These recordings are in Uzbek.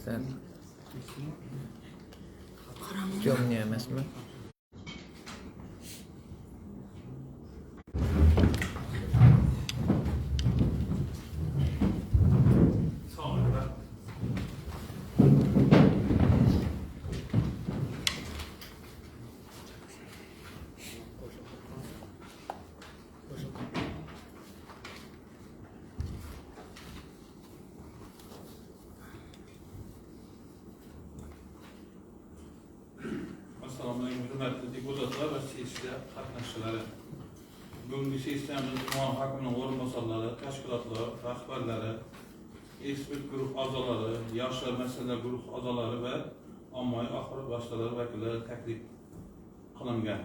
Sen Temniy emasmi? Assalomu alaykum, hurmatli deputatlar va sessiya qatnashchilari. Bugungi sessiyamiz tuman hokimining o'rinbosarlari, tashkilotlar rahbarlari, ekspert guruh a'zolari, yoshlar masalalar guruh a'zolari va ommaviy axborot vositalari vakillari taklif qilingan.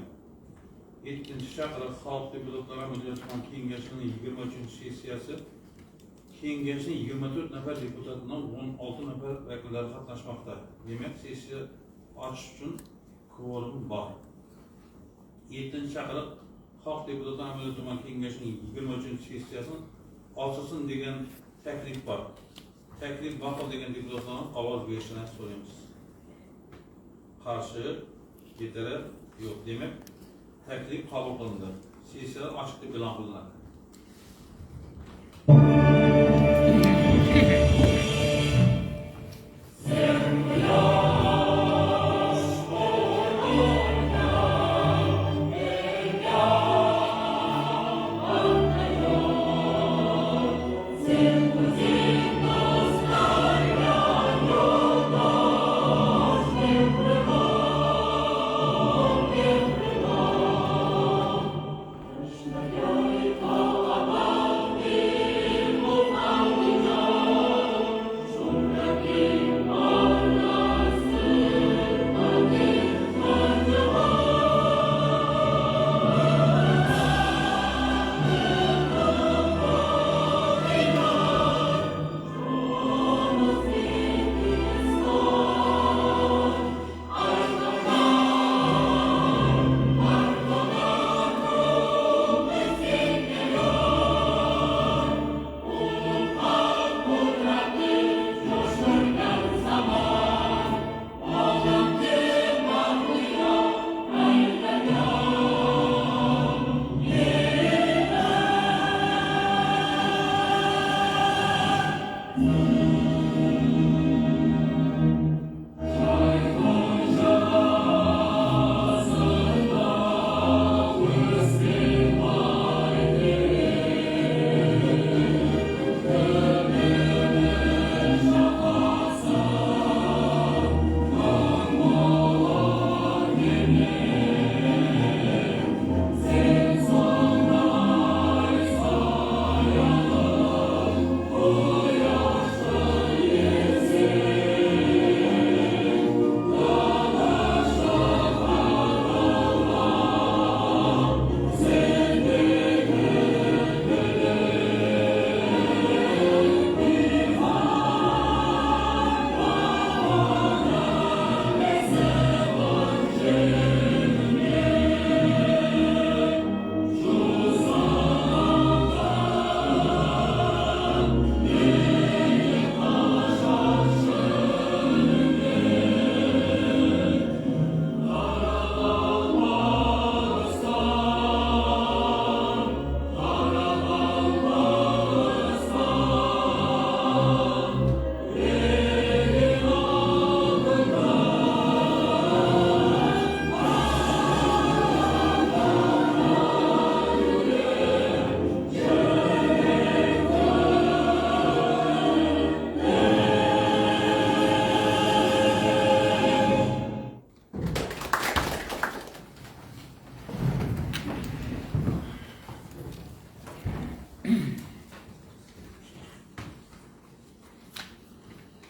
7-chaqiriq xalq deputatlari tuman kengashining 23-sessiyasi. Kengashning 24 nafar deputatidan 16 nafar vakillari qatnashmoqda. Demak, sessiya ochish uchun kvorum bor. 7-chaqiriq xalq deputatlari tuman kengashining 23-sessiyasini ochilsin degan taklif bor. Taklif ma'qul degan deputatlardan ovoz berishini so'raymiz. Qarshi, yetarli yo'q. Demak, taklif qabul qilindi. Sessiya ochiq deb e'lon qilinadi.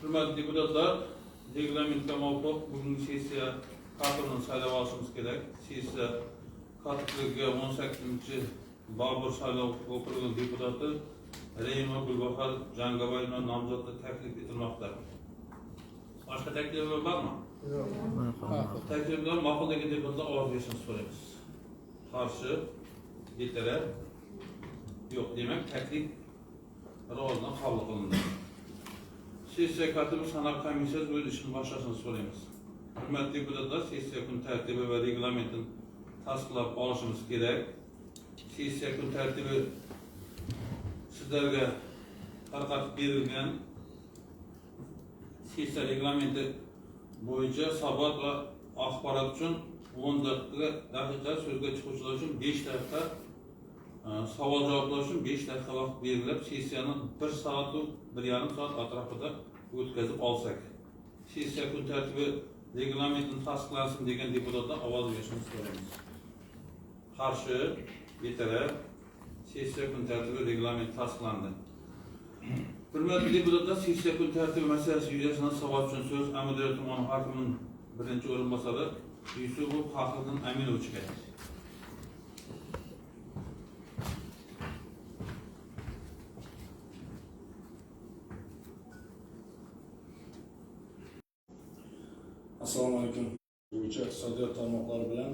Hurmatli deputatlar, reglamentga muvofiq bugungi sessiya tartibini saylab olishimiz kerak. Sessiya tartibiga 18-Bobur saylov okrugi deputati Raymo Gulbahor Jangobayeva nomzodi taklif etilmoqda. Boshqa takliflar bormi? Yo'q. Takliflar ma'qul degan deputatlar ovoz berishini so'raymiz. Qarshi, yetarli Yo'q, demak taklif ro'yxatdan qabul qilindi. Sessiya katibi sanab komissiyasi o'z ishini boshlashini so'raymiz. Hurmatli deputatlar, sessiya kun tartibi va reglamentini tasdiqlab olishimiz kerak. Sessiya kun tartibi sizlarga tarqatib berilgan. Sessiya reglamenti bo'yicha sabat va axborot uchun 10 daqiqa so'zga chiquvchilar uchun 5 daqiqa, savol javoblar uchun 5 daqiqa vaqt belgilab, sessiyani 1 soat va 1,5 soat atrofida o'tkazib olsak. Sessiya kun tartibi reglamentini tasdiqlansin degan deputatlar ovoz berishini so'raymiz. Qarshi, betaraf, sessiya kun tartibi reglamenti tasdiqlandi. Hurmatli deputatlar, sessiya kun tartibi masalasi yuzasidan savol uchun so'z Amudaryo tumani hokimining birinchi o'rinbosari Yusupov Faxriddin Aminovchiga. Assalomu alaykum. Bo'yicha iqtisodiyot tarmoqlari bilan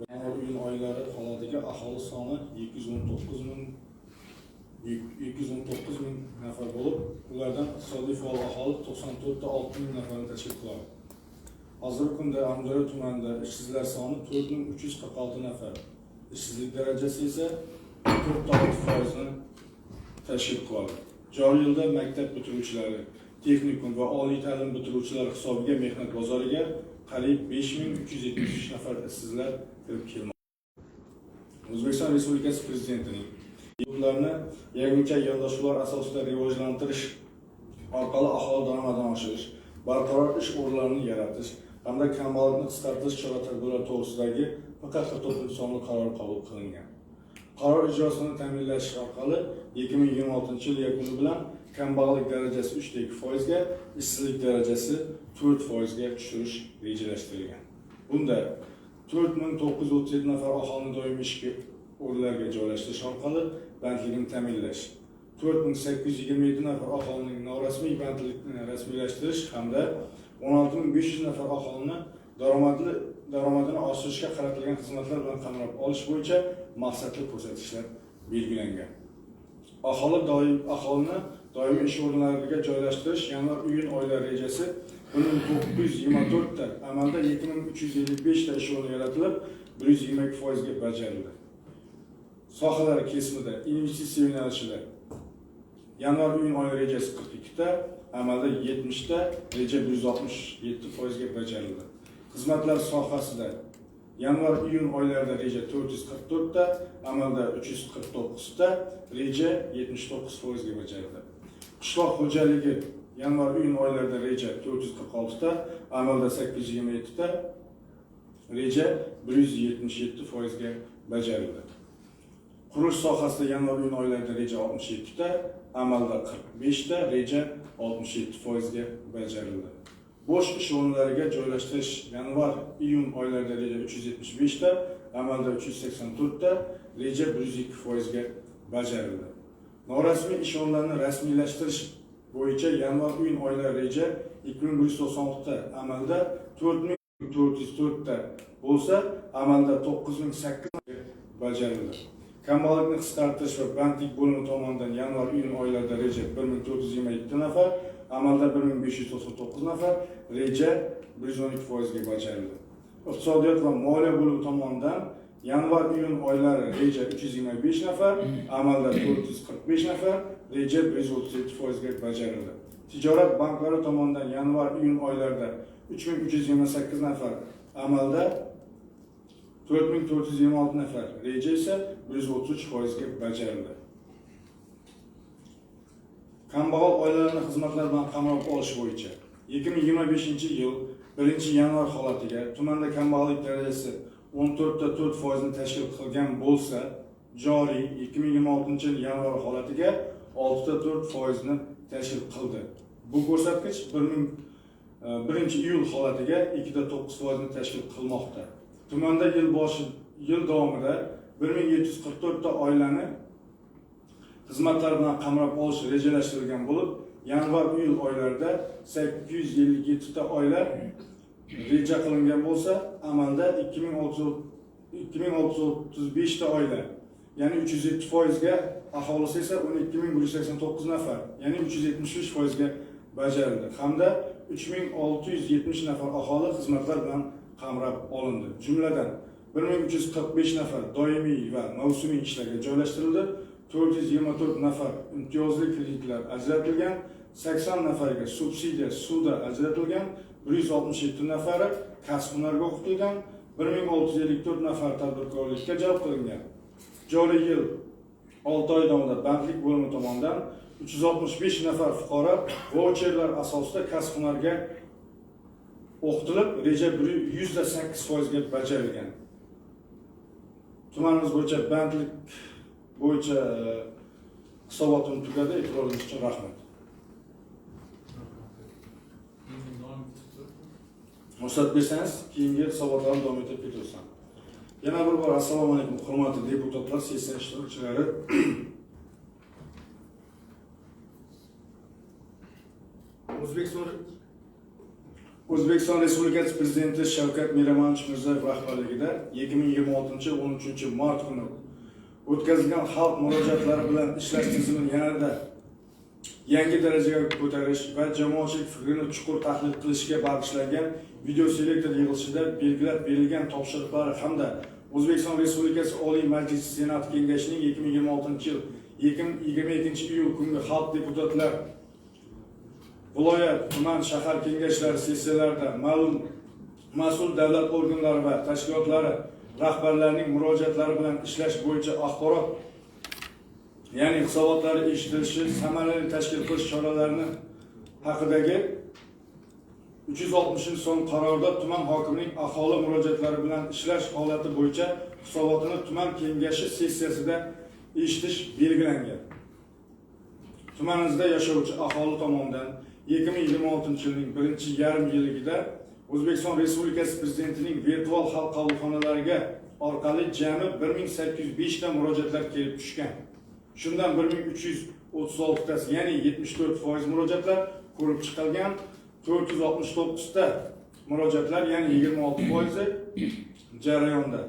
yanvar iyun oylari holatiga aholi soni 219 ming nafar bo'lib, ulardan iqtisodiy faol aholi 94.6 ming nafarni tashkil qiladi. Hozirgi kunda Amudaryo tumanida ishsizlar soni 4346 nafar. Ishsizlik darajasi esa 4.6% ni tashkil qiladi. Joriy yilda maktab bitiruvchilari, texnikum va oliy ta'lim bitiruvchilari hisobiga mehnat bozoriga qariyb 5373 nafar ishsizlar kirib kelmoqda. O'zbekiston Respublikasi Prezidentining hududlarni yangicha yondashuvlar asosida rivojlantirish orqali aholi daromadini oshirish, barqaror ish o'rinlarini yaratish hamda kambag'allikni qisqartirish chora-tadbirlari to'g'risidagi PKX sonli qaror qabul qilingan. Qaror ijrosini ta'minlash orqali 2026 yil yakuni bilan kambag'allik darajasi 3.2% ga, ishsizlik darajasi 4% ga tushirish rejalashtirilgan. Bunda 4937 nafar aholini doimiy ishga o'rinlarga joylashtirish orqali bandligini ta'minlash, 4827 nafar aholining norasmiy bandligini rasmiylashtirish hamda 16500 nafar aholini daromadini oshirishga qaratilgan xizmatlar bilan qamrab olish bo'yicha maqsadli ko'rsatishlar belgilangan. Aholini doimiy ish o'rinlariga joylashtirish yanvar-iyun oylari rejasi 1924 ta, amalda 2355 ta ish o'rni yaratilib, 122% ga bajarildi. Sohalar kesimida investitsiya yo'nalishida yanvar-iyun oyi rejasi 42 ta, amalda 70 ta, reja 167% ga bajarildi. Xizmatlar sohasida yanvar-iyun oylarida reja 444 ta, amalda 349 ta, reja 79% ga bajarildi. Qishloq xo'jaligi yanvar-iyun oylarida reja 446 ta, amalda 827 ta, reja 177% ga bajarildi. Qurilish sohasida yanvar-iyun oylarida reja 67 ta, amalda 45 ta, reja 67% ga bajarildi. Bo'sh ish o'rinlariga joylashtirish yanvar-iyun oylarida reja 375 ta, amalda 384 ta, reja 102% ga bajarildi. Norasmiy ish o'rinlarini rasmiylashtirish bo'yicha yanvar-iyun oylari reja 2196 ta, amalda 4404 ta bo'lsa, amalda 9008 ga bajarildi. Kambag'allikni qisqartirish va bandlik bo'limi tomonidan yanvar-iyun oylarida reja 1427 nafar, amalda 1599 nafar, reja 112% ga bajarildi. Iqtisodiyot va moliya bo'limi tomonidan yanvar-iyun oylari reja 325 nafar, amalda 445 nafar, reja 137% ga bajarildi. Tijorat banklari tomonidan yanvar-iyun oylarida 3328 nafar, amalda 4426 nafar, reja esa 133% ga bajarildi. Kambag'al oilalarni xizmatlar bilan qamrab olish bo'yicha 2025-yil 1-yanvar holatiga tumanda kambag'allik darajasi 14.4% ni tashkil qilgan bo'lsa, joriy 2026-yil yanvar holatiga 6.4% ni tashkil qildi. Bu ko'rsatkich 1-iyul holatiga 2.9% ni tashkil qilmoqda. Tumanda yil davomida 1744 ta oilani xizmatlar bilan qamrab olish rejalashtirilgan bo'lib, yanvar-iyul oylarida 857 ta oila reja qilingan bo'lsa, amalda 2635 ta oila, ya'ni 307% ga, aholisi esa 12189 nafar, ya'ni 373% ga bajarildi. Hamda 3670 nafar aholi xizmatlar bilan qamrab olindi. Jumladan 1345 nafar doimiy va mavsumiy ishlarga joylashtirildi. 424 nafar imtiyozli kreditlar ajratilgan, 80 nafariga subsidiya suvda ajratilgan, 167 nafari kasb-hunarga o'qitilgan, 1654 nafar tadbirkorlikka jalb qilingan. Joriy yil 6 oy davomida bandlik bo'limi tomonidan 365 nafar fuqaro voucherlar asosida kasb-hunarga o'qitilib, reja 108% ga bajarilgan. Tumanimiz bo'yicha bandlik bo'yicha hisobotim tugadi. E'tiboringiz uchun rahmat. Ruxsat bersangiz, keyingi hisobotlarni davom etib ketaman. Yana bir bor assalomu alaykum hurmatli deputatlar, sessiya ishtirokchilari. O'zbekiston Respublikasi Prezidenti Shavkat Miromonovich Mirziyoyev rahbarligida 2026-13 kuni o'tkazilgan xalq murojaatlari bilan ishlash tizimini yanada yangi darajaga ko'tarish va jamoatchilik fikrini chuqur tahlil qilishga bag'ishlangan video selektor yig'ilishida belgilab berilgan topshiriqlari hamda O'zbekiston Respublikasi Oliy Majlisi Senat Kengashining 2026 yil 22 iyul kungi xalq deputatlar viloyat, tuman, shahar kengashlari sessiyalarida mas'ul davlat organlari va tashkilotlari rahbarlarining murojaatlari bilan ishlash bo'yicha axborot, ya'ni hisobotlari eshitilishi, samarali tashkil qilish choralarini haqidagi 360-son qarorda tuman hokimining aholi murojaatlari bilan ishlash holati bo'yicha hisobotini tuman kengashi sessiyasida eshitish belgilangan. Tumanimizda yashovchi aholi tomonidan 2026 yilning birinchi yarim yilligida O'zbekiston Respublikasi Prezidentining virtual xalq qabulxonalariga orqali jami 1805 ta murojaatlar kelib tushgan. Shundan 1336 tasi, ya'ni 74% murojaatlar ko'rib chiqilgan, 469 ta murojaatlar, ya'ni 26% jarayonda.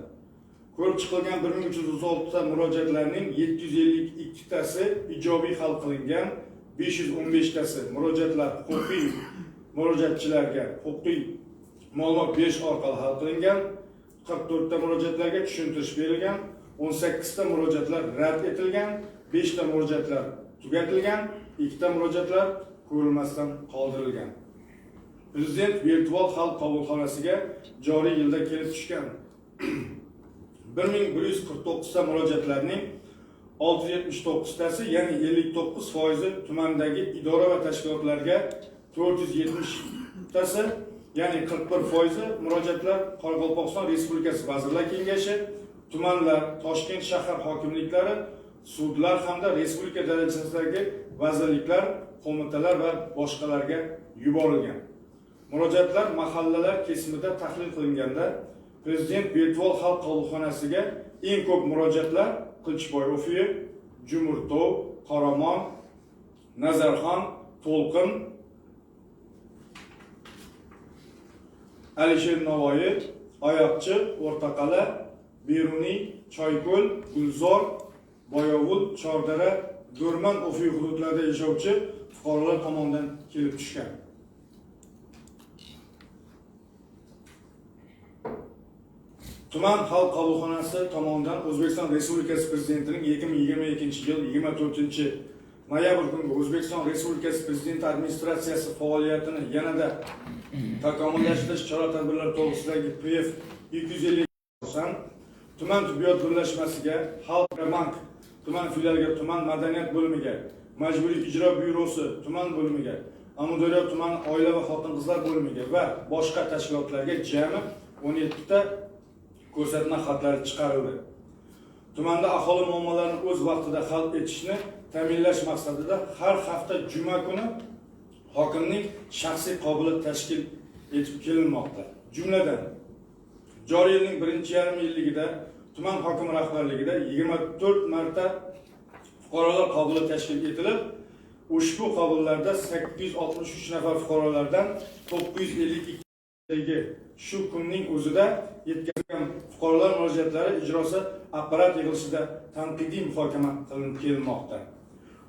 Ko'rib chiqilgan 1336 ta murojaatlarning 752 tasi ijobiy hal qilingan, 515 tasi murojaatlar huquqiy murojaatchilarga huquqiy ma'lumot berish orqali hal qilingan, 44 ta murojaatlarga tushuntirish berilgan, 18 ta murojaatlar rad etilgan, 5 ta murojaatlar tugatilgan, 2 ta murojaatlar ko'rilmasdan qoldirilgan. Prezident virtual xalq qabulxonasiga joriy yilda kelib tushgan 1149 ta murojaatlarning 679 tasi, ya'ni 59% tumandagi idora va tashkilotlarga, 470 tasi, ya'ni 41% murojaatlar Qoraqalpog'iston Respublikasi Vazirlar Kengashi, tumanlar, Toshkent shahar hokimliklari, sudlar hamda respublika darajasidagi vazirliklar, qo'mitalar va boshqalarga yuborilgan. Murojaatlar mahallalar kesimida tahlil qilinganda, Prezident virtual xalq qabulxonasiga eng ko'p murojaatlar Qilichboy Ofiyev, Jumurtov, Qoramon, Nazarxon, To'lqin, Alisher Navoiy, Oyoqchi, O'rtaqala, Beruniy, Choyko'l, Gulzor, Boyovul, Chordara, Do'rman Ofiy hududlarida yashovchi fuqarolar tomonidan kelib tushgan. Tuman xalq qabulxonasi tomonidan O'zbekiston Respublikasi Prezidentining 2022 yil 24 noyabr kungi O'zbekiston Respublikasi Prezidenti administratsiyasi faoliyatini yanada takomillashtirish chora-tadbirlari to'g'risidagi PF 250 tuman tibbiyot birlashmasiga, Xalq bank tuman filialiga, tuman madaniyat bo'limiga, Majburiy ijro byurosi tuman bo'limiga, Amudaryo tuman oila va xotin-qizlar bo'limiga va boshqa tashkilotlarga jami 17 ta ko'rsatma xatlari chiqarildi. Tumanda aholi muammolarini o'z vaqtida hal etishni ta'minlash maqsadida har hafta juma kuni hokimning shaxsiy qabuli tashkil etib kelinmoqda. Jumladan, joriy yilning birinchi yarim yilligida tuman hokimi rahbarligida 24 marta fuqarolar qabuli tashkil etilib, ushbu qabullarda 863 nafar fuqarolardan 952 shu kunning o'zida yetkazilgan fuqarolar murojaatlari ijrosi apparat yig'ilishida tanqidiy muhokama qilinib kelmoqda.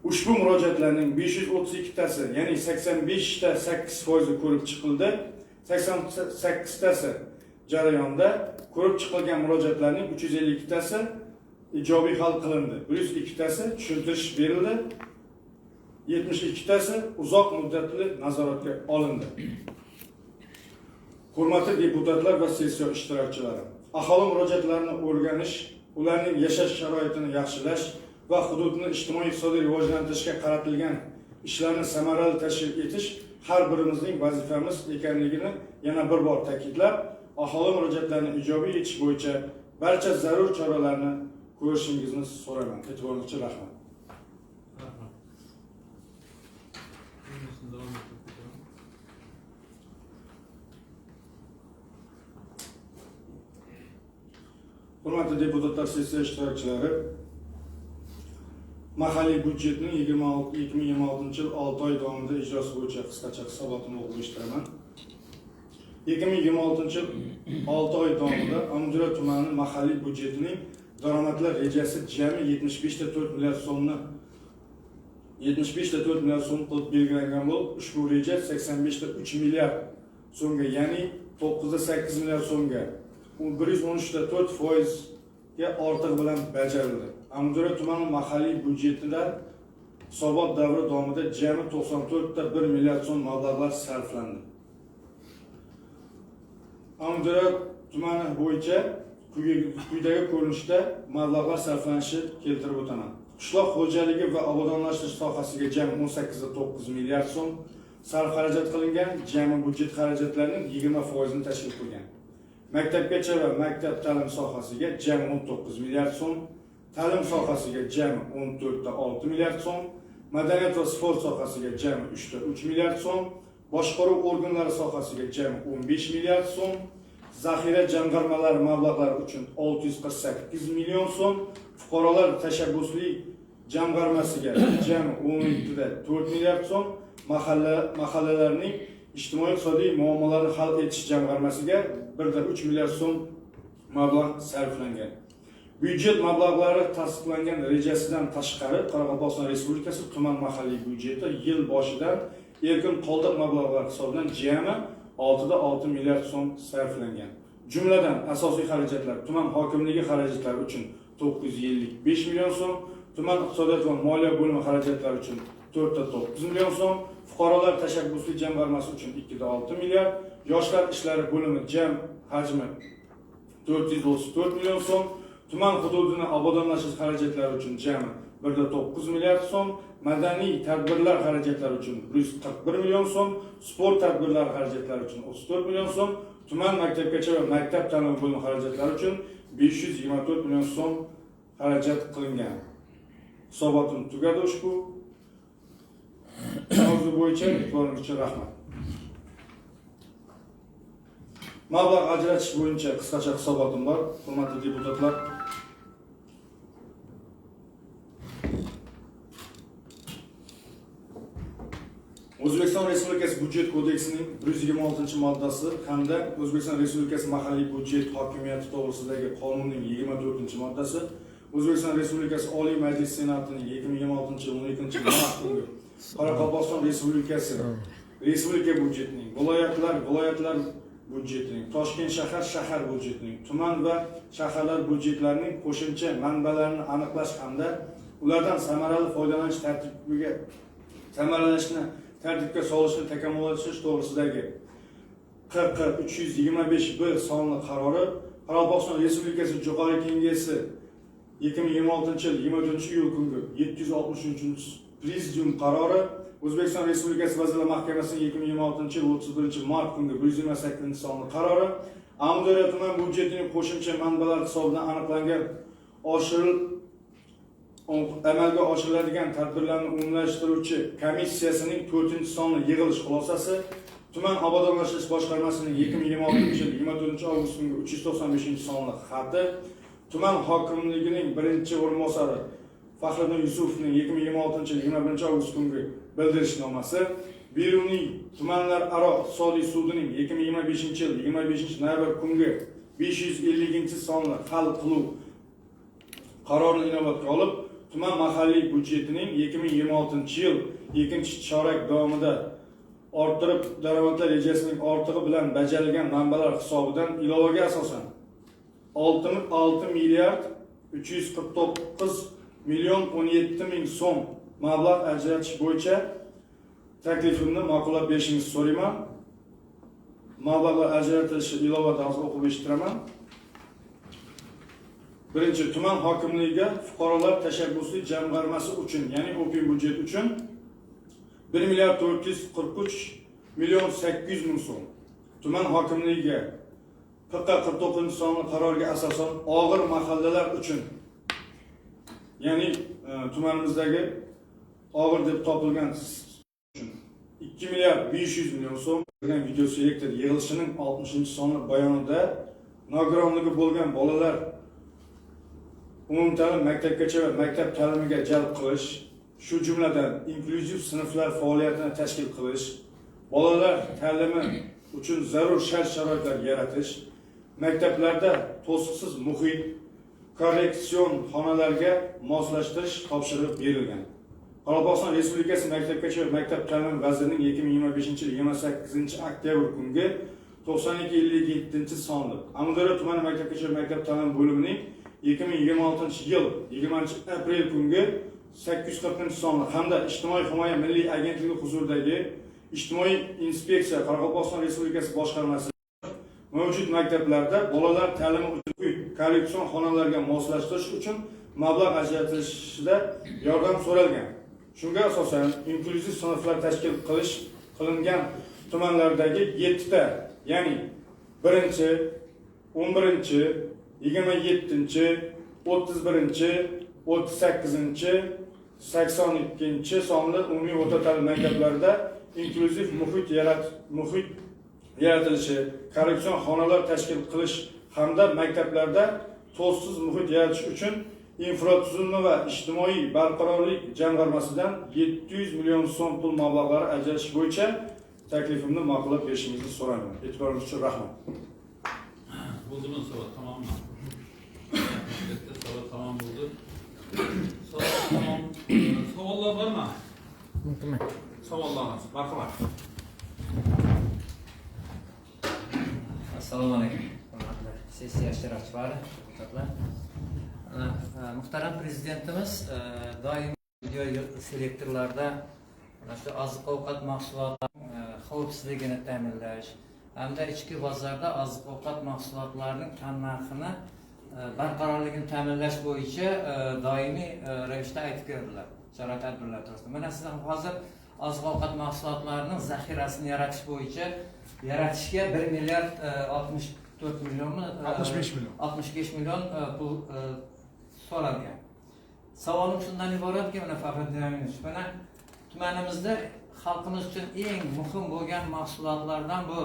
Ushbu murojaatlarning 532 tasi, ya'ni 85 ta 8% ko'rib chiqildi. 88 tasi jarayonda ko'rib chiqilgan murojaatlarning 352 tasi ijobiy hal qilindi. 102 tasi tushuntirish berildi. 72 tasi uzoq muddatli nazoratga olindi. Hurmatli deputatlar va sessiya ishtirokchilari, aholi murojaatlarini o'rganish, ularning yashash sharoitini yaxshilash va hududni ijtimoiy-iqtisodiy rivojlantirishga qaratilgan ishlarni samarali tashkil etish har birimizning vazifamiz ekanligini yana bir bor ta'kidlab, aholi murojaatlarini ijobiy yetish bo'yicha barcha zarur choralarni ko'rishingizni so'raman. E'tiboringiz uchun rahmat. Hurmatli deputatlar, sessiya ishtirokchilari, mahalliy byudjetning 2026 yil 6 oy davomida ijrosi bo'yicha qisqacha hisobotni o'qib eshitiraman. 2026 yil 6 oy davomida Amudaryo tumani mahalliy byudjetining daromadlar rejasi jami 75 ta 4 milliard so'mni 75 ta 4 milliard so'm qilib belgilangan bo'lib, ushbu reja 85 ta 3 milliard so'mga, ya'ni 9 ta 8 milliard so'mga 113 ta 4% ga ortiq bilan bajarildi. Amudaryo tumani mahalliy byudjetidan hisobot davri davomida jami 94 ta 1 milliard so'm mablag'lar sarflandi. Amudaryo tumani bo'yicha quyidagi ko'rinishda mablag'lar sarflanishi keltirib o'taman. Qishloq xo'jaligi va obodonlashtirish sohasiga jami 18 ta 9 milliard so'm sarf xarajat qilingan, jami byudjet xarajatlarining 20% ni tashkil qilgan. Maktabgacha va maktab ta'lim sohasiga jami 19 milliard so'm, ta'lim sohasiga jami 14 ta 6 milliard so'm, madaniyat va sport sohasiga jami 3 ta 3 milliard so'm, boshqaruv organlari sohasiga jami 15 milliard so'm, zaxira jamg'armalari mablag'lari uchun 648 million so'm, fuqarolar tashabbusli jamg'armasiga jami 12 ta 4 milliard so'm, mahallalarning ijtimoiy-iqtisodiy muammolarini hal etish jamg'armasiga 1 ta 3 milliard so'm mablag' sarflangan. Byudjet mablag'lari tasdiqlangan rejasidan tashqari Qoraqalpog'iston Respublikasi tuman mahalliy byudjeti yil boshidan erkin qoldiq mablag'lar hisobidan jami 6 ta 6 milliard so'm sarflangan. Jumladan asosiy xarajatlar tuman hokimligi xarajatlari uchun 955 million so'm, tuman iqtisodiyot va moliya bo'limi xarajatlari uchun 4 ta 9 million so'm, fuqarolar tashabbusli jamg'armasi uchun 2 ta 6 milliard, yoshlar ishlari bo'limi jam hajmi 434 million so'm, tuman hududini obodonlashtirish xarajatlari uchun jami 1 ta 9 milliard so'm, madaniy tadbirlar xarajatlari uchun 141 million so'm, sport tadbirlari xarajatlari uchun 34 million so'm, tuman maktabgacha va maktab ta'lim bo'limi xarajatlari uchun 524 million so'm xarajat qilingan. Hisobotim tugadi ushbu mavzu bo'yicha. E'tiboringiz uchun rahmat. Mablag' ajratish bo'yicha qisqacha hisobotim bor. Hurmatli deputatlar, O'zbekiston Respublikasi Byudjet kodeksining 126-moddasi hamda O'zbekiston Respublikasi mahalliy byudjet hokimiyati to'g'risidagi qonunning 24-moddasi, O'zbekiston Respublikasi Oliy Majlis Senatining 2026 yil 12-mart kungi Qoraqalpog'iston Respublikasi Respublika byudjetining, viloyatlar byudjetining, Toshkent shahar byudjetining, tuman va shaharlar byudjetlarining qo'shimcha manbalarini aniqlash hamda ulardan samarali foydalanish tartibga solishni takomillashtirish to'g'risidagi QQ325B sonli qarori, Qoraqalpog'iston Respublikasi Jo'qorg'i Kengashi 2026 yil 24-iyul kungi 763 qarori, O'zbekiston Respublikasi Vazirlar Mahkamasining 2026 yil 31-mart kungi 128 sonli qarori, Amudaryo tuman byudjetining qo'shimcha manbalari hisobidan aniqlangan amalga oshiriladigan tadbirlarni umumlashtiruvchi komissiyasining 4-sonli yig'ilish xulosasi, tuman obodonlashtirish boshqarmasining 2026 yil 24-avgust kungi 395-sonli xati, tuman hokimligining 1-o'rinbosari Faxriddin Yusufovning 2026 yil 21-avgust kungi bildirishnomasi, Beruniy tumanlararo iqtisodiy sudining 2025-yil 25-noyabr kungi 550-sonli hal qiluv qarorini inobatga olib, tuman mahalliy byudjetining 2026-yil 2-chorak davomida orttirib daromadlar rejasining ortig'i bilan bajarilgan manbalar hisobidan ilovaga asosan 6 milliard 349 million 17 ming so'm mablag' ajratish bo'yicha taklifimni ma'qullab berishingizni so'rayman. Mablag'lar ajratilishi ilovada hozir o'qib eshitiraman. Birinchi, tuman hokimligiga fuqarolar tashabbusi jamg'armasi uchun, ya'ni open budjet uchun 1 milliard 443 million 800 ming so'm. Tuman hokimligiga PQ 49 sonli qarorga asosan og'ir mahallalar uchun, ya'ni tumanimizdagi og'ir deb topilgan 2 milliard 500 million so'm bergan video selektor yig'ilishining 60-sonli bayonida nogironligi bo'lgan bolalar umumta'lim maktabgacha va maktab ta'limiga jalb qilish, shu jumladan inklyuziv sinflar faoliyatini tashkil qilish, bolalar ta'limi uchun zarur shart-sharoitlar yaratish, maktablarda to'siqsiz muhit, korreksion xonalarga moslashtirish topshiriq berilgan. Qoraqalpog'iston Respublikasi Maktabgacha va maktab ta'limi vazirining 2025-yil 28-oktyabr kungi 9257 sonli Amudaryo tumani maktabgacha va maktab ta'limi bo'limining 2026-yil 20-aprel kungi 840 sonli hamda Ijtimoiy himoya milliy agentligi huzuridagi Ijtimoiy inspeksiya Qoraqalpog'iston Respublikasi boshqarmasi mavjud maktablarda bolalar ta'limi uchun korreksion xonalarga moslashtirish uchun mablag' ajratilishida yordam so'ralgan. Shunga asosan inklyuziv sinflar tashkil qilingan tumanlardagi 7 ta, ya'ni 1-chi, 11-chi, 27-chi, 31-chi, 38-chi, 82-chi sonli umumiy o'rta ta'lim maktablarida inklyuziv muhit yaratilishi, korreksion xonalar tashkil qilish hamda maktablarda to'siqsiz muhit yaratish uchun infratuzilma va ijtimoiy barqarorlik jamg'armasidan 700 million so'm pul mablag'lari ajratish bo'yicha taklifimni ma'qullab berishingizni so'rayman. E'tiboringiz uchun rahmat. Buldum soru tamam mı? Soru tamam buldu. Soru tamam. Savollar var mı? Mümkün. Savollarınız var. Assalomu alaykum. Hurmatli sessiya ishtirokchilari, deputatlar. Muhtaram prezidentimiz doim video selektorlarda shu oziq-ovqat mahsulotlarining xavfsizligini ta'minlash hamda ichki bozorda oziq-ovqat mahsulotlarining tannarxini barqarorligini ta'minlash bo'yicha doimiy ravishda aytib keldilar. Chora-tadbirlar to'g'risida. Mana siz hozir oziq-ovqat mahsulotlarining zaxirasini yaratish bo'yicha yaratishga 1 milliard 64 millionmi 65 million pul so'ralgan. Savolim shundan iboratki, mana Faxriddin mana tumanimizda xalqimiz uchun eng muhim bo'lgan mahsulotlardan bu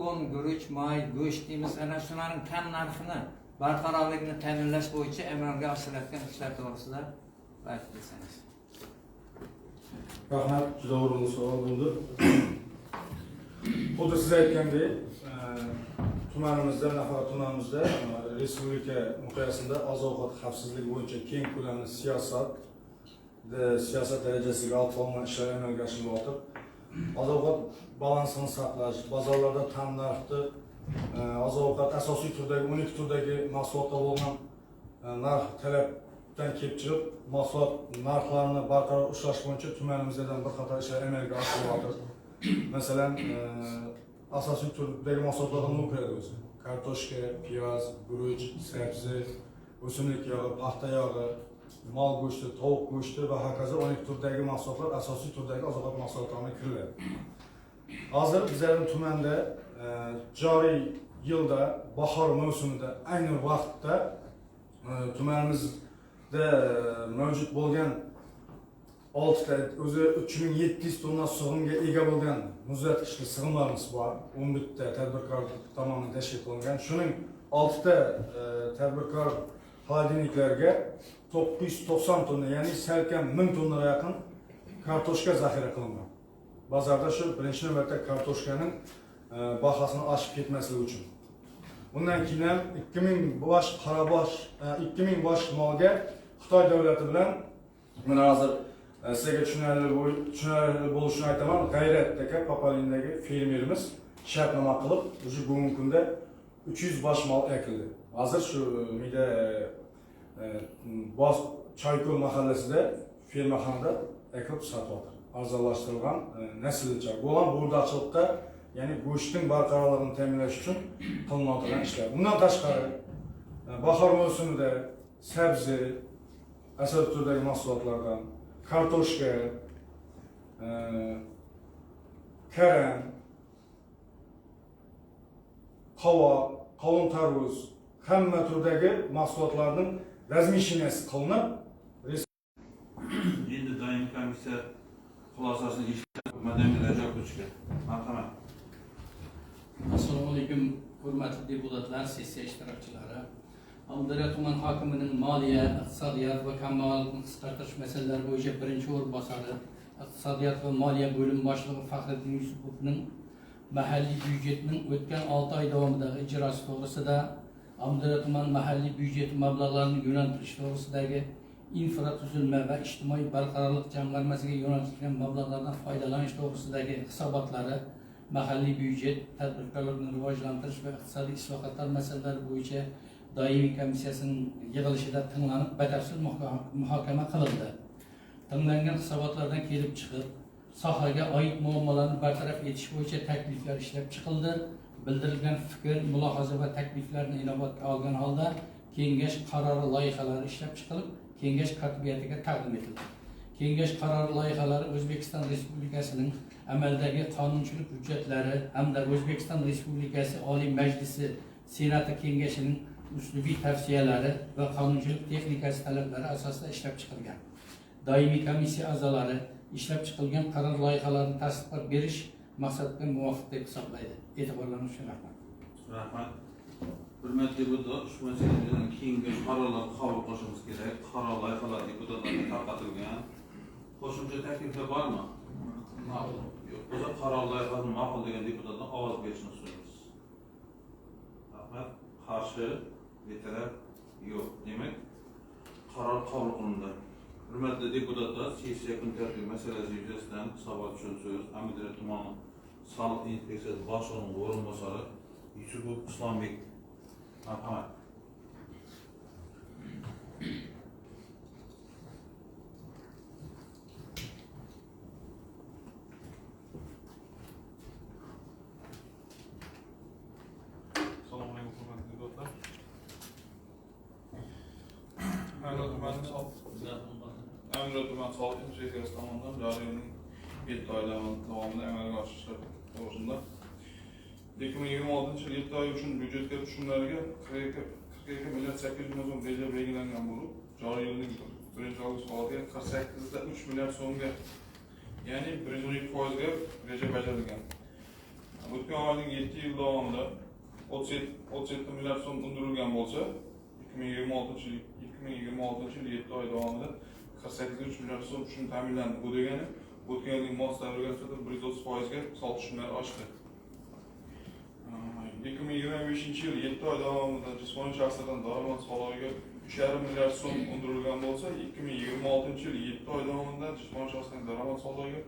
un, guruch, may, go'sht deymiz, ana shularning tan narxini barqarorligini ta'minlash bo'yicha amalga oshirilayotgan ishlar to'g'risida aytib bersangiz. Rahmat, juda o'rinli savol bo'ldi. Xuddi siz aytgandek, tumanimizda, nafaqat tumanimizda, respublika miqyosida oziq-ovqat xavfsizligi bo'yicha keng ko'lamli siyosat darajasiga olib qo'yilgan ishlar amalga oshirilyapti. Oziq-ovqat balansini saqlash, bozorlarda ta'minotni, oziq-ovqat asosiy turdagi 12 turdagi mahsulotlar bo'lgan narx talabdan kelib chiqib, mahsulot narxlarini barqaror ushlash bo'yicha tumanimizda bir qator ishlar amalga oshirilyapti. Masalan, asosiy turdagi mahsulotlardan nima kiradi o'zi? Kartoshka, piyoz, guruch, sabzi, o'simlik yog'i, paxta yog'i, mol go'shti, tovuq go'shti va hokazo 12 turdagi mahsulotlar asosiy turdagi oziq-ovqat mahsulotlariga kiriladi. Hozir bizning tumanda joriy yilda bahor mavsumida ayni vaqtda tumanimizda mavjud bo'lgan 6 ta o'zi 3700 tonna sig'imga ega bo'lgan muzlatgichli sig'imlarimiz bor. 11 ta tadbirkor tomonidan tashkil qilingan. Shuning 6 ta tadbirkor xolodilniklarga 990 tonna, ya'ni salkam 1000 tonnaga yaqin kartoshka zaxira qilingan. bozorda shu birinchi navbatda kartoshkaning bahosini oshib ketmasligi uchun. Bundan keyin ham 2000 bosh qarabosh 2000 bosh molga Xitoy davlati bilan mana hozir sizga tushunarli bo'lishini aytaman. G'ayrat aka Papalindagi fermerimiz shartnoma qilib, o'sha bugungi kunda 300 bosh mol ekildi. Hozir shu mida Boz Choyko'l mahallasida fermaxonada ekilib sotyapti. Arzonlashtirilgan naslcha bo'lgan bo'rdachilikda, ya'ni go'shtning barqarorligini ta'minlash uchun qilinadigan ishlar. Bundan tashqari bahor mavsumida sabzi, asal turdagi mahsulotlardan kartoshka, karam, qovoq, qovun tarvuz, hamma turdagi mahsulotlarning razmishinasi qilinib, endi doimiy komissiya xulosasini eshitib, madaniy javob berishga. Marhamat. Assalomu alaykum, hurmatli deputatlar, sessiya ishtirokchilari. Amudaryo tuman hokimining moliya, iqtisodiyot va kambag'allikni qisqartirish masalalari bo'yicha birinchi o'rinbosari, iqtisodiyot va moliya bo'lim boshlig'i Faxriddin Yusupovning mahalliy byudjetning o'tgan 6 oy davomidagi ijrosi to'g'risida, Amudaryo tuman mahalliy byudjeti mablag'larini yo'naltirish to'g'risidagi infratuzilma va ijtimoiy barqarorlik jamg'armasiga yo'naltirilgan mablag'lardan foydalanish to'g'risidagi hisobotlari, mahalliy byudjet, tadbirkorlikni rivojlantirish va iqtisodiy islohotlar masalalari bo'yicha doimiy komissiyasining yig'ilishida tinglanib, batafsil muhokama qilindi. Tinglangan hisobotlardan kelib chiqib, sohaga oid muammolarni bartaraf etish bo'yicha takliflar ishlab chiqildi. Bildirilgan fikr, mulohaza va takliflarni inobatga olgan holda kengash qarori loyihalari ishlab chiqilib, kengash kotibiyatiga taqdim etildi. Kengash qarori loyihalari O'zbekiston Respublikasining amaldagi qonunchilik hujjatlari hamda O'zbekiston Respublikasi Oliy Majlisi Senati kengashining uslubiy tavsiyalari va qonunchilik texnikasi talablari asosida ishlab chiqilgan. Doimiy komissiya a'zolari ishlab chiqilgan qaror loyihalarini tasdiqlab berish maqsadga muvofiq deb hisoblaydi. E'tiborlaringiz uchun rahmat. Rahmat. Hurmatli deputat, ushbu masaladan keyingi qarorlar qabul qilishimiz kerak. Qaror loyihalari deputatlarga tarqatilgan. Qo'shimcha takliflar bormi? Ma'qul. Yo'q. O'zi qaror loyihasini ma'qul degan deputatdan ovoz berishni so'raymiz. Rahmat. Qarshi, betaraf yo'q. Demak, qaror qabul qilindi. Hurmatli deputatlar, sessiya kun tartibi masalasi yuzasidan hisobot uchun so'z Amudaryo tumani soliq inspeksiyasi boshlig'ining o'rinbosari Yusupov Islombek. Marhamat. Assalomu alaykum hurmatli deputatlar. Amudaryo tumani soliq inspeksiyasi tomonidan joriy yilning 7 oy davomida amalga oshirish to'g'risida 2026 yil 7 oy uchun byudjetga tushumlariga 42 milliard 800 million so'm reja belgilangan bo'lib, joriy yilning 1-avgust oyida 48,3 milliard so'mga, ya'ni 112% ga reja bajarilgan. O'tgan oyning 7 yil davomida 37 milliard so'm undirilgan bo'lsa, 2026 yil 7 oy davomida 48,3 milliard so'm tushum ta'minlandi. Bu degani o'tgan yilning mos davriga nisbatan 130% ga soliq tushumlari oshdi. 2025 yil 7 oy davomida jismoniy shaxslardan daromad solig'iga 3,5 milliard so'm undirilgan bo'lsa, 2026 yil 7 oy davomida jismoniy shaxslardan daromad solig'iga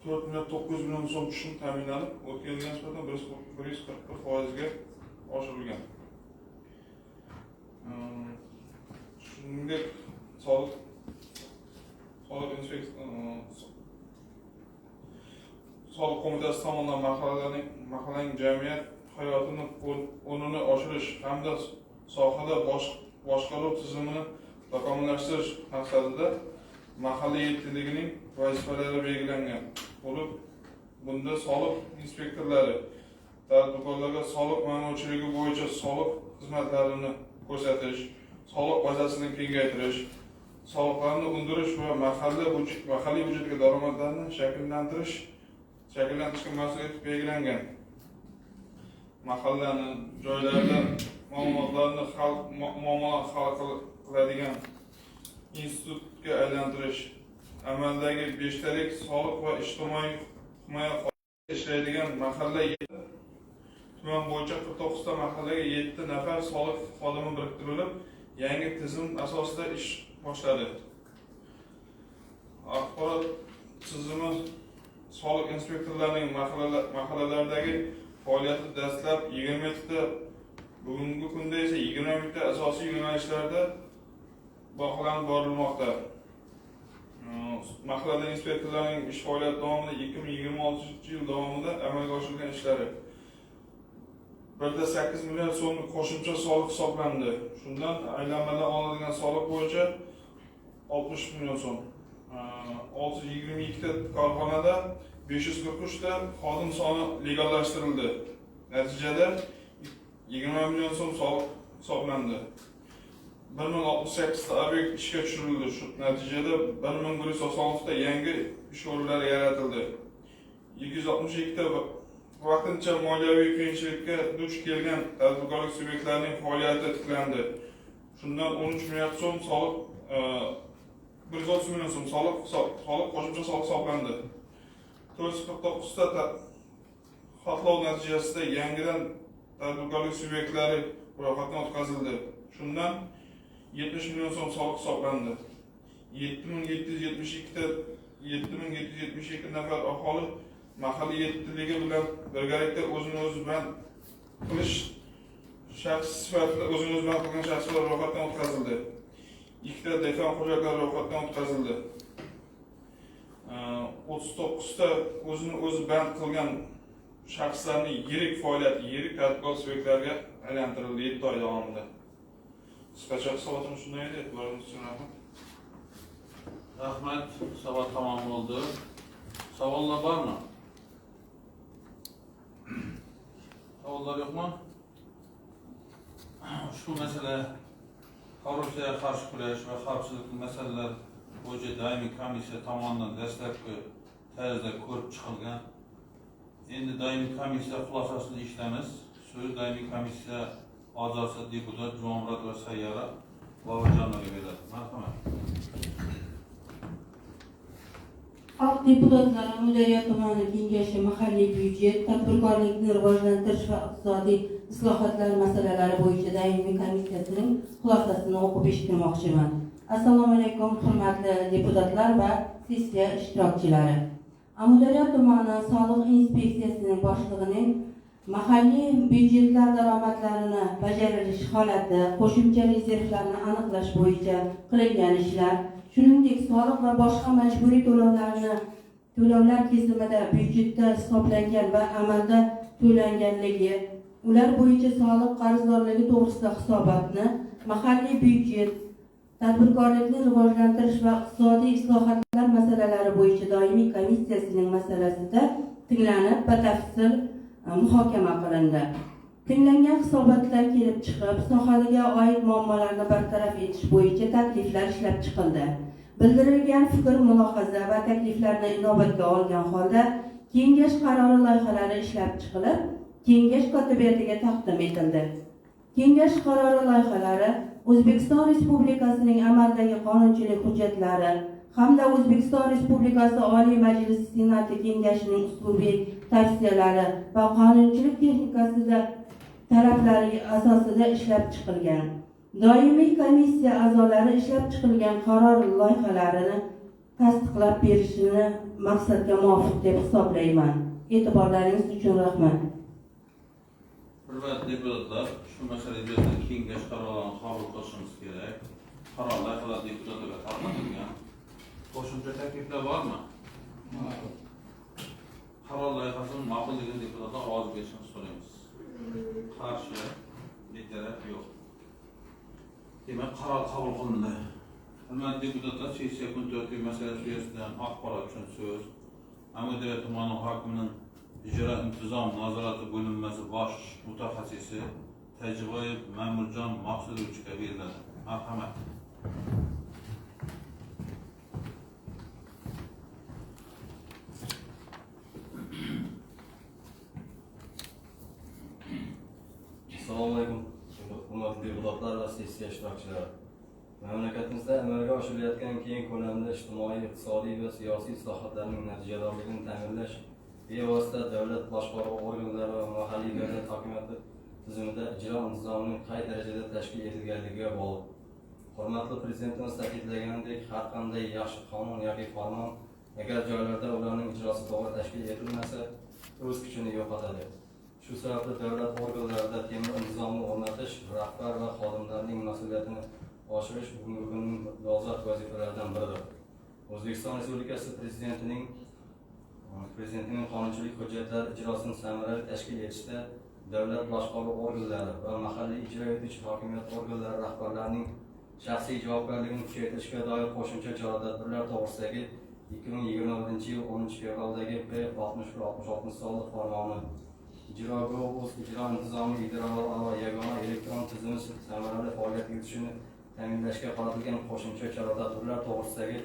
4,9 million so'm tushum ta'minlanib, o'tgan yilga nisbatan 141% ga oshirilgan. Shuningdek, soliq qo'mitasi tomonidan mahallaning jamiyat hayotini o'rnini oshirish hamda sohada boshqaruv tizimini takomillashtirish maqsadida mahalla yettiligining vazifalari belgilangan bo'lib, bunda soliq inspektorlari tadbirkorlarga soliq ma'murchiligi bo'yicha soliq xizmatlarini ko'rsatish, soliq bazasini kengaytirish, soliqlarni undirish va mahalliy byudjetga daromadlarni shakllantirishga mas'uliyat belgilangan. Mahallani, joylarda muammolarni hal qiladigan institutga aylantirish amaldagi 5 talik soliq va ijtimoiy himoya ishlaydigan mahalla tuman bo'yicha 49 ta mahallaga 7 nafar soliq xodimi biriktirilib, yangi tizim asosida ish boshladi. Axborot tizimi soliq inspektorlarining mahallalardagi faoliyati dastlab 20 ta, bugungi kunda esa 20 ta asosiy yo'nalishlarda baholanib borilmoqda. Mahalla inspektorlarining ish faoliyati davomida 2026-yil davomida amalga oshirilgan ishlari 1.8 million so'm qo'shimcha soliq hisoblandi. Shundan aylanmadan olinadigan soliq bo'yicha 60 million so'm. 622 ta korxonada 543 ta xodim soni legallashtirildi. Natijada 20 million so'm soliq hisoblandi. 1068 ta obyekt ishga tushirildi. Shu natijada 1196 ta yangi ish o'rinlari yaratildi. 262 ta vaqtincha moliyaviy qiyinchilikka duch kelgan tadbirkorlik subyektlarining faoliyati tiklandi. Shundan 13 milliard so'm soliq 130 million so'm qo'shimcha soliq hisoblandi. 449 ta xatlov natijasida yangidan tadbirkorlik subyektlari ro'yxatdan o'tkazildi. Shundan 70 million so'm soliq hisoblandi. 7772 nafar aholi mahalla yetiligi bilan birgalikda o'zini o'zi band qilish shaxs sifatida o'zini o'zi band qilgan shaxslar ro'yxatdan o'tkazildi. 2 ta dehqon xo'jaliklari ro'yxatdan o'tkazildi. 39 ta o'zini o'zi band qilgan shaxslarning yirik faoliyati yirik tadbirkorlik subyektlariga aylantirildi 7 oy davomida. Qisqacha hisobotimiz shunday edi. E'tiboringiz uchun rahmat. Rahmat, hisobot tamom bo'ldi. Savollar bormi? Savollar yo'qmi? Ushbu masala korrupsiyaga qarshi kurash va xavfsizlik masalalar bo'yicha doimiy komissiya tomonidan dastlabki tarzda ko'rib chiqilgan. Endi doimiy komissiya xulosasida ishlamiz. So'z doimiy komissiya a'zosi deputat Jumomurod va Sayyora Boburjonovga beriladi. Marhamat. Xalq deputatlari Mudofaa tumani kengashi mahalliy byudjet, tadbirkorlikni rivojlantirish va iqtisodiy islohotlar masalalari bo'yicha doimiy komissiyasining xulosasini o'qib eshittirmoqchiman. Assalomu alaykum hurmatli deputatlar va sessiya ishtirokchilari. Mudofaa tumani soliq inspeksiyasining boshlig'ining mahalliy byudjetlar daromadlarini bajarilish holati, qo'shimcha rezervlarni aniqlash bo'yicha qilingan ishlar, shuningdek soliq va boshqa majburiy to'lovlar kesimida byudjetda hisoblangan va amalda to'langanligi, ular bo'yicha soliq qarzdorligi to'g'risida hisobotni mahalliy byudjet, tadbirkorlikni rivojlantirish va iqtisodiy islohotlar masalalari bo'yicha doimiy komissiyasining masalasida tinglanib, batafsil muhokama qilindi. Tinglangan hisobotlar kelib chiqib, sohaga oid muammolarni bartaraf etish bo'yicha takliflar ishlab chiqildi. Bildirilgan fikr, mulohaza va takliflarni inobatga olgan holda kengash qarori loyihalari ishlab chiqilib, kengash kotibiyatiga taqdim etildi. Kengash qarori loyihalari O'zbekiston Respublikasining amaldagi qonunchilik hujjatlari hamda O'zbekiston Respublikasi Oliy Majlisi Senati kengashining uslubiy tavsiyalari va qonunchilik texnikasida talablari asosida ishlab chiqilgan. Doimiy komissiya a'zolari ishlab chiqilgan qaror loyihalarini tasdiqlab berishini maqsadga muvofiq deb hisoblayman. E'tiborlaringiz uchun rahmat. Hurmatli deputatlar, shu masala yuzasidan kengash qarorlarini qabul qilishimiz kerak. Qaror loyihalari deputatlarga tarqatilgan. Qo'shimcha takliflar bormi? Qaror loyihasini ma'qulligini deputatlar ovoz berishini so'raymiz. Qarshi, betaraf yo'q. Demak, qaror qabul qilindi. Hurmatli deputatlar, sessiya kun tartibi masalasi yuzasidan axborot uchun so'z Mudofaa tumani hokimining ijro intizom nazorati bo'linmasi bosh mutaxassisi Tajboyev Ma'murjon Maqsudovichga beriladi. Marhamat. Assalomu alaykum hurmatli deputatlar va sessiya ishtirokchilari. Mamlakatimizda amalga oshirilayotgan keng ko'lamda ijtimoiy, iqtisodiy va siyosiy islohotlarning natijadorligini ta'minlash bevosita davlat boshqaruvi organlari va mahalliy davlat hokimiyati tizimida ijro intizomining qay darajada tashkil etilganligiga bog'liq. Hurmatli Prezidentimiz ta'kidlaganidek, har qanday yaxshi qonun yoki farmon agar joylarda ularning ijrosi to'g'ri tashkil etilmasa, o'z kuchini yo'qotadi. Shu sababli davlat organlarida temir intizomni o'rnatish, rahbar va xodimlarning mas'uliyatini oshirish bugungi kunning dolzarb vazifalaridan biridir. O'zbekiston Respublikasi Prezidentining qonunchilik hujjatlari ijrosini samarali tashkil etishda davlat boshqaruv organlari va mahalliy ijro etuvchi hokimiyat organlari rahbarlarining shaxsiy javobgarligini kuchaytirishga doir qo'shimcha chora-tadbirlar to'g'risidagi 2021-yil 10 fevraldagi P-61-66 sonli farmoni ijroga o'z ijro intizomiy idoralararo yagona elektron tizimi samarali faoliyat yuritishini ta'minlashga qaratilgan qo'shimcha chora-tadbirlar to'g'risidagi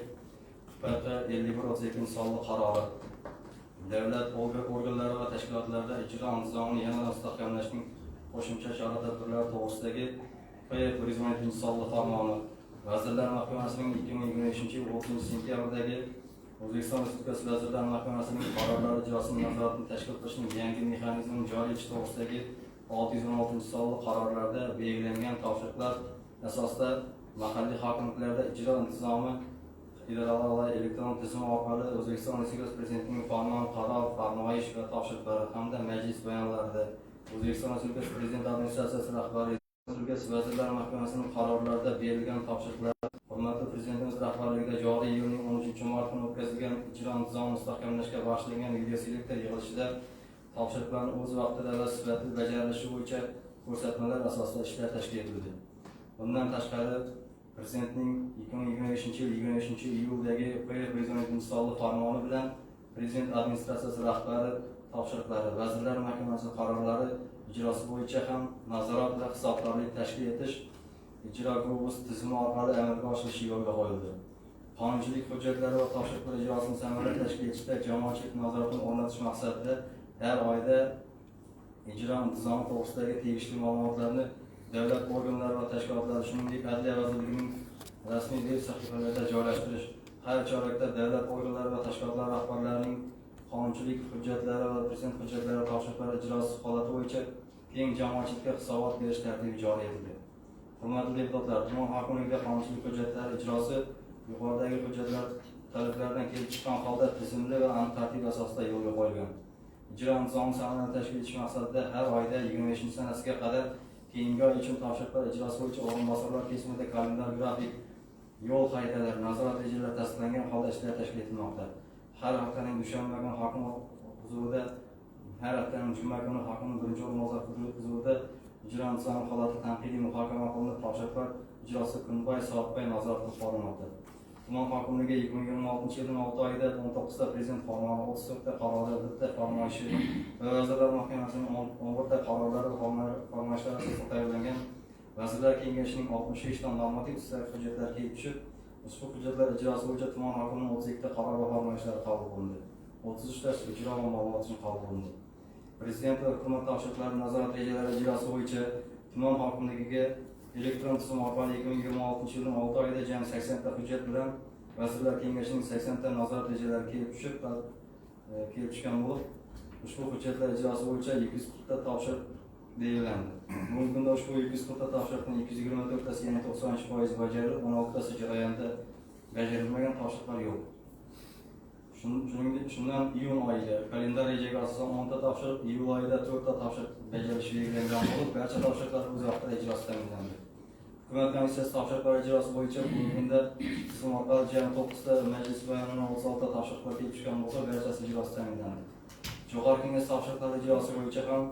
P-51-32 sonli qarori davlat organlari va tashkilotlarda ijro intizomini yanada mustahkamlashning qo'shimcha chora-tadbirlar to'g'risidagi P-112 sonli farmoni Vazirlar Mahkamasining 2023-yil 30 sentyabrdagi O'zbekiston Respublikasi Vazirlar Mahkamasining qarorlari ijrosini nazoratini tashkil qilishning yangi mexanizmini joriy etish to'g'risidagi 616 sonli qarorlarda belgilangan topshiriqlar asosida mahalliy hokimliklarda ijro intizomi idoralararo elektron tizimi orqali O'zbekiston Respublikasi Prezidentining farmon, qaror, farmoyish va topshiriqlari hamda majlis bayonlarida O'zbekiston Respublikasi Prezident administratsiyasi rahbari Respublikasi Vazirlar Mahkamasining qarorlarida berilgan topshiriqlar hurmatli Prezidentimiz rahbarligida joriy yilning 13-mart kuni o'tkazilgan ijro intizomini mustahkamlashga bag'ishlangan videoselektor yig'ilishida topshiriqlarni o'z vaqtida va sifatli bajarilishi bo'yicha ko'rsatmalar asosida ishlar tashkil etildi. Bundan tashqari Prezidentning 2023-yil 23-iyuldagi P-112 sonli farmoni bilan Prezident administratsiyasi rahbari topshiriqlari, Vazirlar Mahkamasi qarorlari ijrosi bo'yicha ham nazorat va hisobkorlik tashkil etish ijroga o'z tizimi orqali amalga oshirishi yo'lga qo'yildi. Qonunchilik hujjatlari va topshiriqlar ijrosini samarali tashkil etishda jamoatchilik nazoratini o'rnatish maqsadida har oyda ijro intizomi to'g'risidagi tegishli ma'lumotlarni davlat organlari va tashkilotlari, shuningdek Adliya vazirligining rasmiy veb sahifalarida joylashtirish, har chorakda davlat organlari va tashkilotlar rahbarlarining qonunchilik hujjatlari va prezident hujjatlari va topshiriqlar ijrosi holati bo'yicha keng jamoatchilikka hisobot berish tartibi joriy etildi. Hurmatli deputatlar, tuman hokimligida qonunchilik hujjatlari ijrosi yuqoridagi hujjatlar talablaridan kelib chiqqan holda tizimli va aniq tartib asosida yo'lga qo'yilgan. Ijro intizomini samarali tashkil etish maqsadida har oyda 25-sanasiga qadar keyingi oy uchun topshiriqlar ijrosi bo'yicha o'rinbosarlar kesimida kalendar grafik, yo'l xaritalari, nazorat rejalari tasdiqlangan holda ishlar tashkil etilmoqda. Har haftaning dushanba kuni hokim huzurida, har haftaning juma kuni hokimning birinchi o'rinbosari huzurida ijro intizomi holati tanqidiy muhokama qilinib, topshiriqlar ijrosi kunbay, soatbay nazorat qilib borilmoqda. Tuman hokimligi 2026-yilning 6 oyida 19 ta prezident farmoni, 34 ta qarori, 1 ta farmoyishi va Vazirlar Mahkamasining 11 ta qarorlari va farmoyishlari asosida tayyorlangan Vazirlar Kengashining 65 ta normativ hujjatlar kelib tushib, ushbu hujjatlar ijrosi bo'yicha tuman hokimining 32 ta qaror va farmoyishlari qabul qilindi. 33 ta ijro va ma'lumot uchun qabul qilindi. Prezident va hukumat topshiriqlari nazorat rejalari ijrosi bo'yicha tuman hokimligiga elektron tizim orqali 2026-yilning 6 oyida jami 80 ta hujjat bilan Vazirlar Kengashining 80 ta nazorat rejalari kelib tushgan bo'lib, ushbu hujjatlar ijrosi bo'yicha 240 ta topshiriq belgilandi. Bugungi kunda ushbu 240 ta topshiriqning 224 tasi, ya'ni 93% bajarilib, 16 tasi jarayonda bajarilmagan topshiriqlar yo'q. Shundan iyun oyida kalendar rejaga asosan 10 ta topshiriq, iyul oyida 4 ta topshiriq bajarilishi belgilangan bo'lib, barcha topshiriqlar o'z vaqtida ijrosi ta'minlandi. Hukumat komissiyasi topshiriqlar ijrosi bo'yicha bugungi kunda tizim orqali jami 9 ta majlis bayonidan 36 ta topshiriqlar kelib tushgan bo'lsa, barchasi ijrosi ta'minlandi. Jo'qorg'i Kengash topshiriqlar ijrosi bo'yicha ham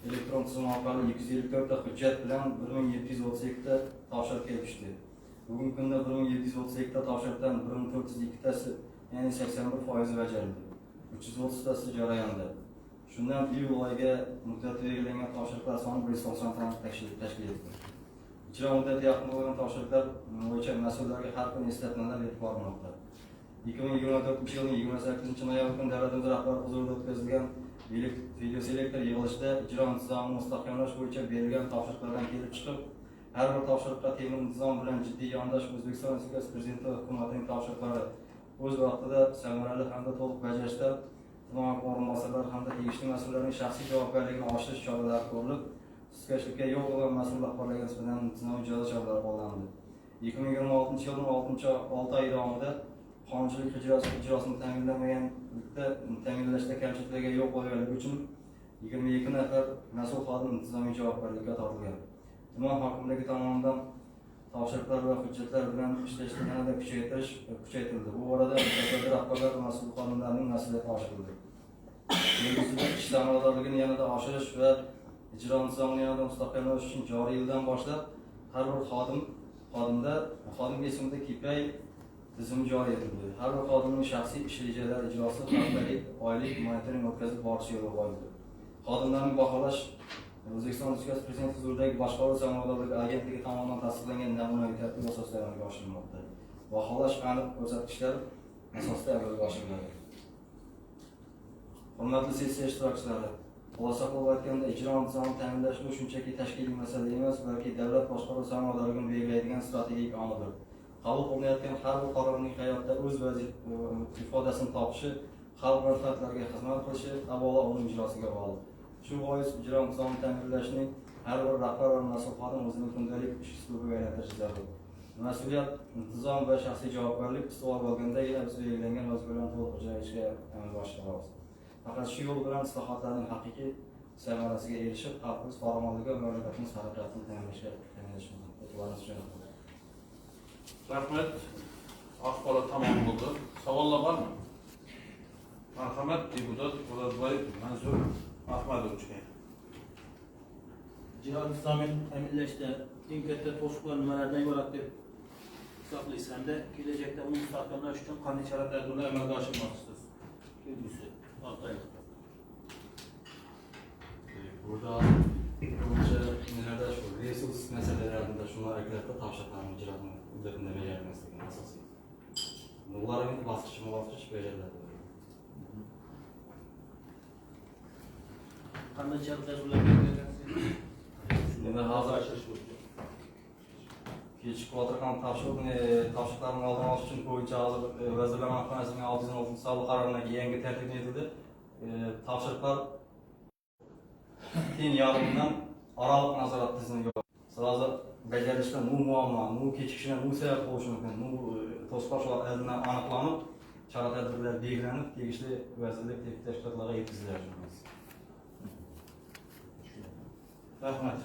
elektron tizim orqali 254 ta hujjat bilan 1732 ta topshiriq kelib tushdi. Bugungi kunda 1732 ta topshiriqdan 1402 tasi, ya'ni 81% bajarildi. 330 tasi jarayonda. Shundan iyul oyiga muddati belgilangan topshiriqlar soni 190 tani tashkil etdi. Ijro muddati yaqin bo'lgan topshiriqlar bo'yicha mas'ullarga har kuni eslatmalar berib borilmoqda. 2024-yilning 28-noyabr kuni davlatimiz rahbari huzurida o'tkazilgan videoselektor yig'ilishida ijro intizomini mustahkamlash bo'yicha berilgan topshiriqlardan kelib chiqib, har bir topshiriqqa temir nizom bilan jiddiy yondashib O'zbekiston Respublikasi Prezidenti va hukumatining topshiriqlari o'z vaqtida samarali hamda to'liq bajarishda tuman o'rinbosarlari hamda tegishli mas'ullarning shaxsiy javobgarligini oshirish choralari ko'rilib, sustkashlikka yo'l qo'ygan mas'ul rahbarlarga nisbatan jinoiy jazo choralari qo'llanildi. 2026 yilning 6 oy davomida qonunchilik ijrosini ta'minlashda kamchiliklarga yo'l qo'yganligi uchun 22 nafar mas'ul xodim intizomiy javobgarlikka tortilgan. Tuman hokimligi tomonidan topshiriqlar va hujjatlar bilan ishlashni yanada kuchaytirildi. Bu orada mutasaddi rahbarlar va mas'ul xodimlarning mas'uliyati oshirildi. Kelgusida ish samaradorligini yanada oshirish va ijro nizomini yanada mustahkamlash uchun joriy yildan boshlab har bir xodim kesimida KPI tizimi joriy etildi. Har bir xodimning shaxsiy ish rejalari ijrosi haftalik, oylik monitoring o'tkazib borish yo'lga qo'yildi. Xodimlarni baholash O'zbekiston Respublikasi Prezidenti huzuridagi boshqaruv samaradorligi agentligi tomonidan tasdiqlangan namunaviy tartib asosida amalga oshirilmoqda. Baholash aniq ko'rsatkichlar asosida amalga oshiriladi. Hurmatli sessiya ishtirokchilari, xulosa qilib aytganda, ijro nizomini ta'minlash bu shunchaki tashkiliy masala emas, balki davlat boshqaruv samaradorligini belgilaydigan strategik omildir. Qabul qilinayotgan har bir qarorning hayotda o'z ifodasini topishi, xalq manfaatlariga xizmat qilishi avvalo uning ijrosiga bog'liq. Shu bois ijro nizomini ta'minlashning har bir rahbar va mas'ul xodim o'zining kundalik ish uslubiga aylantirishi zarur. Mas'uliyat, intizom va shaxsiy javobgarlik ustuvor bo'lgandagina biz belgilangan vazifalarni to'liq ijro etishga amalga oshiramiz. Faqat shu yo'l bilan islohotlarning haqiqiy samarasiga erishib, xalqimiz farovonligi va mamlakatimiz taraqqiyotini ta'minlashga e'tiboringiz uchun rahmat. Rahmat. Axborot tamom bo'ldi. Savollar bormi? Marhamat, deputat Po'latboyev Mansur Ahmadovga. Ijro nizomini ta'minlashda eng katta to'siqlar nimalardan iborat deb hisoblaysiz hamda kelajakda uni mustahkamlash uchun qanday chora-tadbirlar amalga oshirmoqchisiz? Kelgusi 6 oy. Burada ko'pincha nimalarda shu resurs masalalarida shuni aytlarda topshiriqlarni ijroni muddatida bajarmasligi asosiy. Bular endi bosqichma-bosqich bajariladi. Qanday chora-tadbirlar belgilangan? Endi hozir kechki ham topshiriqlarni oldin olish uchun bo'yicha hozir Vazirlar Mahkamasining 606 qarorining yangi tartib etildi. Topshiriqlar teng yarimidan oraliq nazorat tizimiga hozir bajarishda muammo, kechikishlar, sabab bo'lishi mumkin. To'siqlar oldindan aniqlanib, chora-tadbirlar belgilanib, tegishli vazirlik tashkilotlarga yetkaziladi. Rahmat.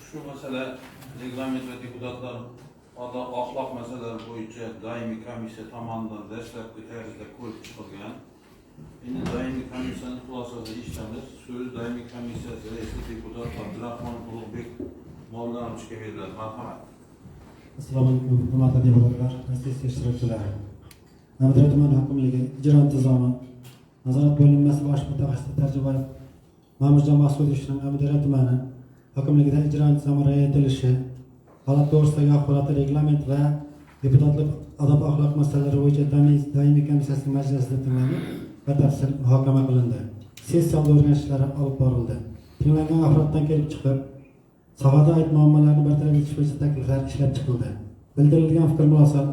Shu masala reglament va deputatlar axloq masalalari bo'yicha doimiy komissiya tomonidan dastlabki tarzda ko'rib chiqilgan. Endi doimiy komissiyaning xulosasida ishlamiz. So'z doimiy komissiyasi raisi deputat Abdurahmon Ulug'bek Mollanovga beriladi. Marhamat. Assalomu alaykum, hurmatli deputatlar, sessiya ishtirokchilari. Namangan tuman hokimligi ijro intizomi nazorat bo'linmasi bosh mutaxassisi Tarjibayev Ma'murjon Maqsudovning Namangan tumani hokimligida ijro intizomi rioya etilishi, holat to'g'risidagi axborotli reglament va deputatlik odob axloq masalalari bo'yicha doimiy komissiyasining majlisida tinlanib, batafsil muhokama qilindi. Sessiya o'rganish ishlari olib borildi. Tinglangan axborotdan kelib chiqib, sohada oid muammolarni bartaraf etish bo'yicha takliflar ishlab chiqildi. Bildirilgan fikr,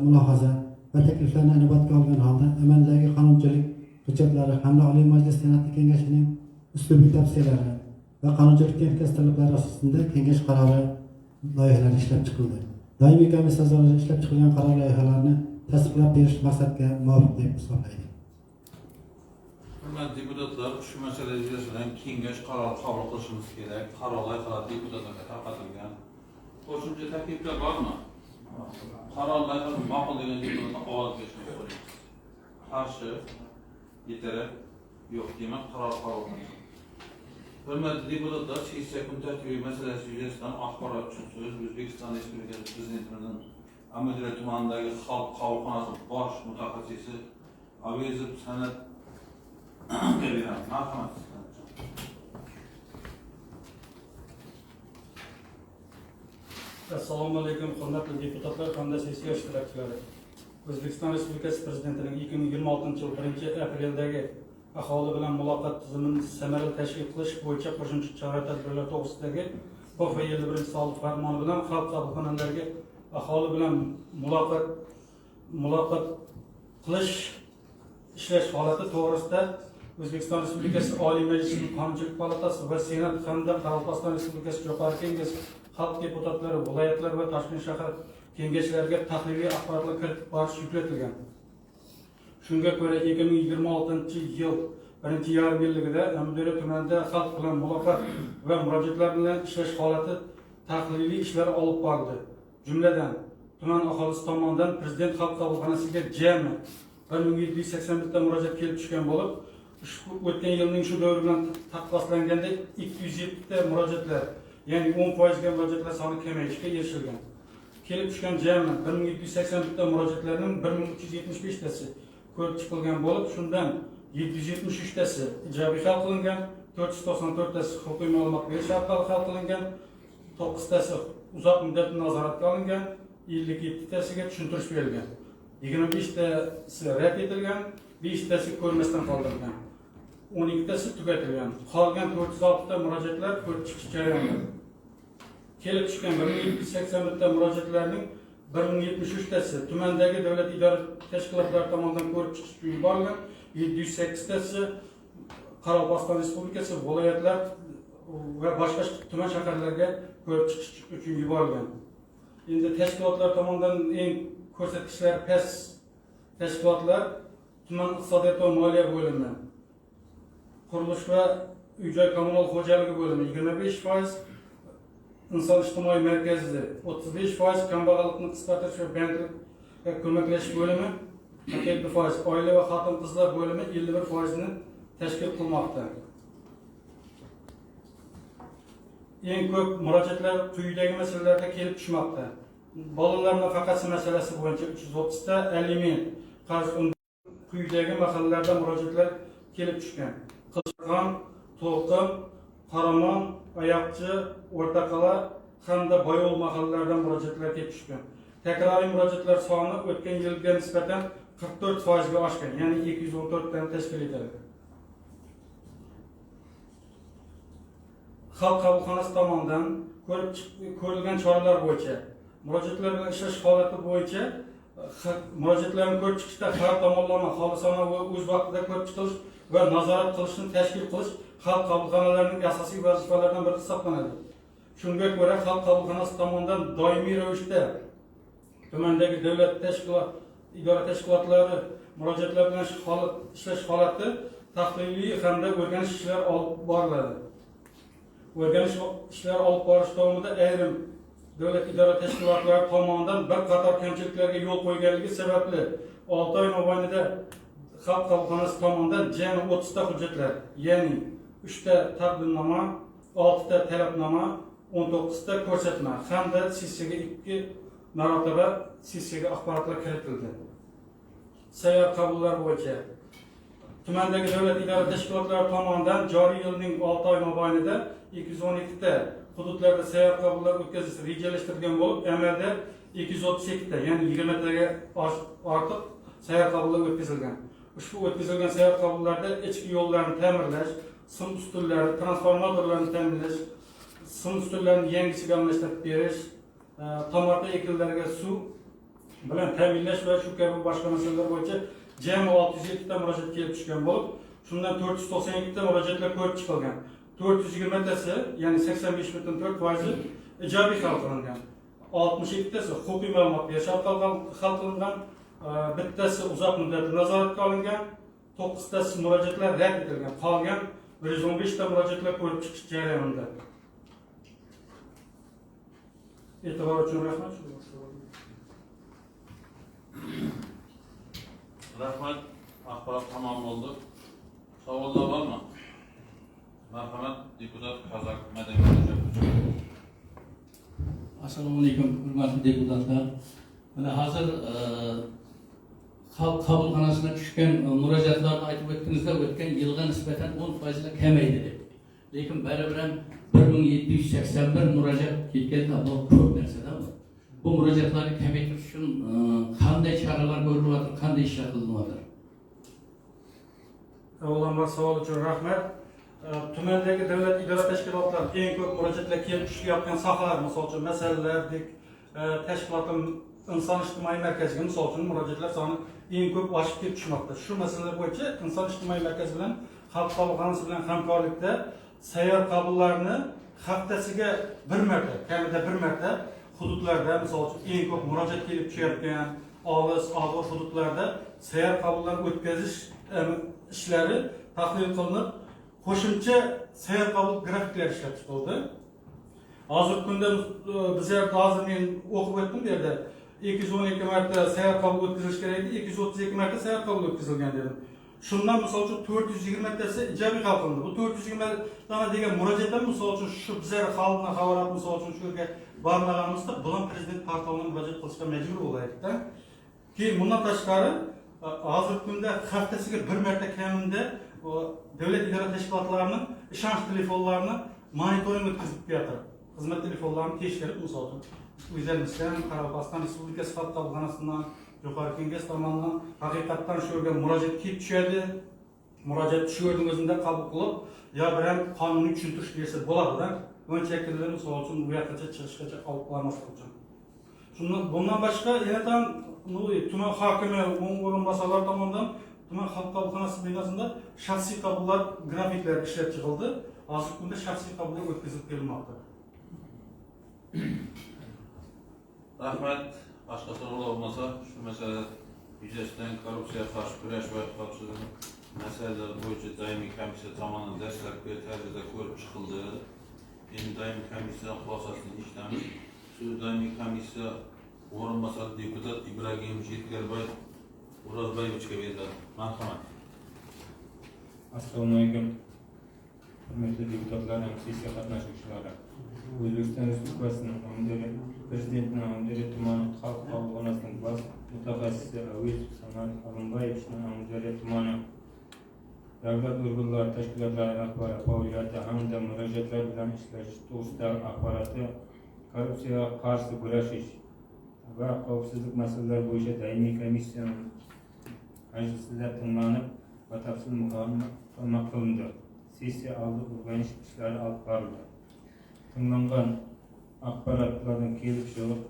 mulohaza va takliflarni inobatga olgan holda amaldagi qonunchilik hujjatlari hamda Oliy Majlis Senati Kengashining uslubiy tavsiyalari va qonunchilik texnik talablari asosida kengash qarori loyihalari ishlab chiqildi. Doimiy komissiya a'zolari ishlab chiqilgan qaror loyihalarini tasdiqlab berish maqsadga muvofiq deb hisoblaydi. Hurmatli deputatlar, shu masala yuzasidan kengash qaror qabul qilishimiz kerak. Qaror loyihalari deputatlarga tarqatilgan. Qo'shimcha takliflar bormi? Qaror loyihasi ma'qul degan deputatlar ovoz berishni so'raymiz. Qarshi, yetarli, yo'q demak qaror qabul qilinadi. Hurmatli deputatlar, sessiya kun tartibi masalasi yuzasidan axborot uchun so'z O'zbekiston Respublikasi Prezidentining Amudaryo tumanidagi xalq qabulxonasi bosh mutaxassisi Avezov San'at Kabiram. Marhamat. Assalomu alaykum, hurmatli deputatlar hamda sessiya ishtirokchilari. O'zbekiston Respublikasi Prezidentining 2026 yil 1-apreldagi aholi bilan muloqot tizimini samarali tashkil qilish bo'yicha qo'shimcha chora-tadbirlar to'g'risidagi Kofa 51-sonli farmoni bilan xalq qabulxonalariga aholi bilan muloqot qilish ishlash holati to'g'risida O'zbekiston Respublikasi Oliy Majlisining Qonunchilik palatasi va Senat hamda Qoraqalpog'iston Respublikasi Jo'qorg'i Kengashi xalq deputatlari, viloyatlar va Toshkent shahar kengashlariga tahliliy axborotlar kiritib borish yuklatilgan. Shunga ko'ra 2026-yil 1-yarim-yilligida Amudari tumanida xalq bilan muloqot va murojaatlar bilan ishlash holati tahliliy ishlar olib borildi. Jumladan, tuman aholisi tomonidan Prezident xalq qabulxonasiga jami 1781 ta murojaat kelib tushgan bo'lib, o'tgan yilning shu davri bilan taqqoslanganda 207 ta murojaatlar, ya'ni 10% ga murojaatlar soni kamayishga erishilgan. Kelib tushgan jami 1781 ta murojaatlarning 1375 tasi ko'rib chiqilgan bo'lib, shundan 773 tasi ijobiy hal qilingan, 494 tasi huquqiy ma'lumot berish orqali hal qilingan, 9 tasi uzoq muddatli nazoratga olingan, 57 tasiga tushuntirish berilgan. 25 tasi rad etilgan, 5 tasi ko'rmasdan qoldirilgan. 12 tasi tugatilgan. Qolgan 406 ta murojaatlar ko'rib chiqish jarayonida. Kelib chiqqan 1781 ta murojaatlarning 1073 tasi tumandagi davlat idora tashkilotlari tomonidan ko'rib chiqish uchun yuborilgan, 708 tasi Qoraqalpog'iston Respublikasi viloyatlar va boshqa tuman shaharlarga ko'rib chiqish uchun yuborilgan. Endi tashkilotlar tomonidan eng ko'rsatkichlar past tashkilotlar tuman iqtisodiyot va moliya bo'limi, qurilish va uy-joy kommunal xo'jaligi bo'limi 25%, inson ijtimoiy markazi 35%, kambag'allikni qisqartirish va banklarga ko'maklashish bo'limi 41%, oila va xotin-qizlar bo'limi 51% ni tashkil qilmoqda. Eng ko'p murojaatlar quyidagi masalalarga kelib tushmoqda. Bolalar nafaqasi masalasi bo'yicha 330 ta, aliment, qarz quyidagi mahallalarda murojaatlar kelib tushgan. Qilqon, To'lqin, Qaramon, Oyoqchi, O'rtaqala hamda Boyol mahallalaridan murojaatlar kelib tushgan. Takroriy murojaatlar soni o'tgan yilga nisbatan 44% ga oshgan, ya'ni 214 tani tashkil etadi. Xalq qabulxonasi tomonidan ko'rilgan choralar bo'yicha murojaatlar bilan ishlash holati bo'yicha murojaatlarni ko'rib chiqishda har tomonlama xolisona va o'z vaqtida ko'rib chiqish va nazorat qilishni tashkil qilish xalq qabulxonalarining asosiy vazifalaridan biri hisoblanadi. Shunga ko'ra xalq qabulxonasi tomonidan doimiy ravishda tumandagi davlat idora tashkilotlari murojaatlar bilan ishlash holati tahliliy hamda o'rganish ishlari olib boriladi. O'rganish ishlari olib borish davomida ayrim davlat idora tashkilotlari tomonidan bir qator kamchiliklarga yo'l qo'yganligi sababli 6 oy mobaynida xalq qabulxonasi tomonidan jami 30 ta hujjatlar, ya'ni 3 ta taqdimnoma, 6 ta talabnoma, 19 ta ko'rsatma hamda sessiyaga 2 marotaba sessiyaga axborotlar kiritildi. Sayyor qabullar bo'yicha tumandagi davlat idora tashkilotlari tomonidan joriy yilning 6 oy mobaynida 212 ta hududlarda sayyor qabullar o'tkazish rejalashtirilgan bo'lib, amalda 232 ta, ya'ni 20 taga ortiq sayyor qabullar o'tkazilgan. Ushbu o'tkazilgan sayyor qabullarda ichki yo'llarni ta'mirlash, sim ustunlari, transformatorlarni ta'minlash, sim ustunlarini yangisiga almashtirib berish, tomorqa ekinlariga suv bilan ta'minlash va shu kabi boshqa masalalar bo'yicha jami 607 ta murojaat kelib tushgan bo'lib, shundan 492 ta murojaatlar ko'rib chiqilgan. 420 tasi, ya'ni 85.4% ijobiy hal qilingan. 62 tasi huquqiy ma'lumot berish orqali hal qilingan, bittasi uzoq muddatli nazoratga olingan, 9 tasi murojaatlar rad etilgan. Qolgan 115 ta murojaatlar ko'rib chiqish jarayonida. E'tibor uchun rahmat. Rahmat, axborot tamom bo'ldi. Savollar bormi? Marhamat, deputat Qazaq Madaniyat. Assalomu alaykum, hurmatli deputatlar. Mana hozir xalq qabulxonasiga tushgan murojaatlarni aytib o'tdingizlar, o'tgan yilga nisbatan 10% ga kamaydi deb. Lekin baribir ham 1781 murojaat kelganda bu ko'p narsada. Bu murojaatlarni kamaytirish uchun qanday choralar ko'rilyapti, qanday ishlar qilinyapti? Avvalambor savol uchun rahmat. tumandagi davlat idora tashkilotlari eng ko'p murojaatlar kelib tushayotgan sohalar, misol uchun masalalardek tashkilotlar inson ijtimoiy markaziga misol uchun murojaatlar soni eng ko'p oshib kelib tushmoqda. Shu masalalar bo'yicha inson ijtimoiy markazi bilan xalq qabulxonasi bilan hamkorlikda sayyor qabullarni haftasiga bir marta, kamida bir marta hududlarda, misol uchun eng ko'p murojaat kelib tushayotgan olis, og'ir hududlarda sayyor qabullar o'tkazish ishlari tahlil qilinib, qo'shimcha sayyor qabul grafiklari ishlab chiqildi. Hozirgi kunda biz hozir men o'qib o'tdim bu yerda 212 marta sayyor qabul o'tkazilish kerak edi, 232 marta sayyor qabul o'tkazilgan dedim. Shundan misol uchun 420 martasi ijobiy hal qilindi. Bu 420 dona degan murojaatlar misol uchun shu bizlar xalqni xabarlar misol uchun shu yerga bormaganimizda bulan prezident portaliga murojaat qilishga majbur bo'laydi-da. Keyin bundan tashqari hozirgi kunda haftasiga bir marta kamida davlat idora tashkilotlarining ishonch telefonlarini monitoring o'tkazib beradi. Xizmat telefonlarini tekshirib, misol uchun O'zbekiston Qoraqalpog'iston Respublikasi xalq qabulxonasidan yuqori kengash tomonidan haqiqatdan shu yerga murojaat kelib tushadi. Murojaat shu yerning o'zida qabul qilib, yo bilan qonuniy tushuntirish bersa bo'ladi-da. Buncha kunlar misol uchun bu yoqgacha chiqishgacha olib bormaslik uchun. Bundan boshqa yana ham tuman hokimi o'rinbosarlar tomonidan tuman xalq qabulxonasi binosida shaxsiy qabullar grafiklari ishlab chiqildi. Hozirgi kunda shaxsiy qabullar o'tkazilib kelinmoqda. Rahmat. Başka sorular olmasa şu mesele yuzasidan korrupsiya qarshi kurash va xavfsizlik masalalar bo'yicha doimiy komissiya tomonidan dastlabki tarzda ko'rib chiqildi. Endi doimiy komissiya xulosasini ishlamiz. Shu doimiy komissiya o'rinbosari deputat Ibragim Jetgarboy O'rozboyevichga beriladi. Marhamat. Assalomu alaykum. Hurmatli deputatlar, sessiya qatnashuvchilari. O'zbekiston Respublikasining Prezidentining Amudariya tumani xalq qabulxonasining bosh mutaxassisi Avezov Samad Alimbayevning Amudariya tumani davlat organlari tashkilotlari rahbari faoliyati hamda murojaatlar bilan ishlash to'g'risidagi axboroti, korrupsiyaga qarshi kurashish va xavfsizlik masalalari bo'yicha doimiy komissiyaning majlisida tinglanib, batafsil muhokama qilindi. Sessiya oldi o'rganish ishlari olib borildi. Tinglangan axborotlardan kelib chiqib,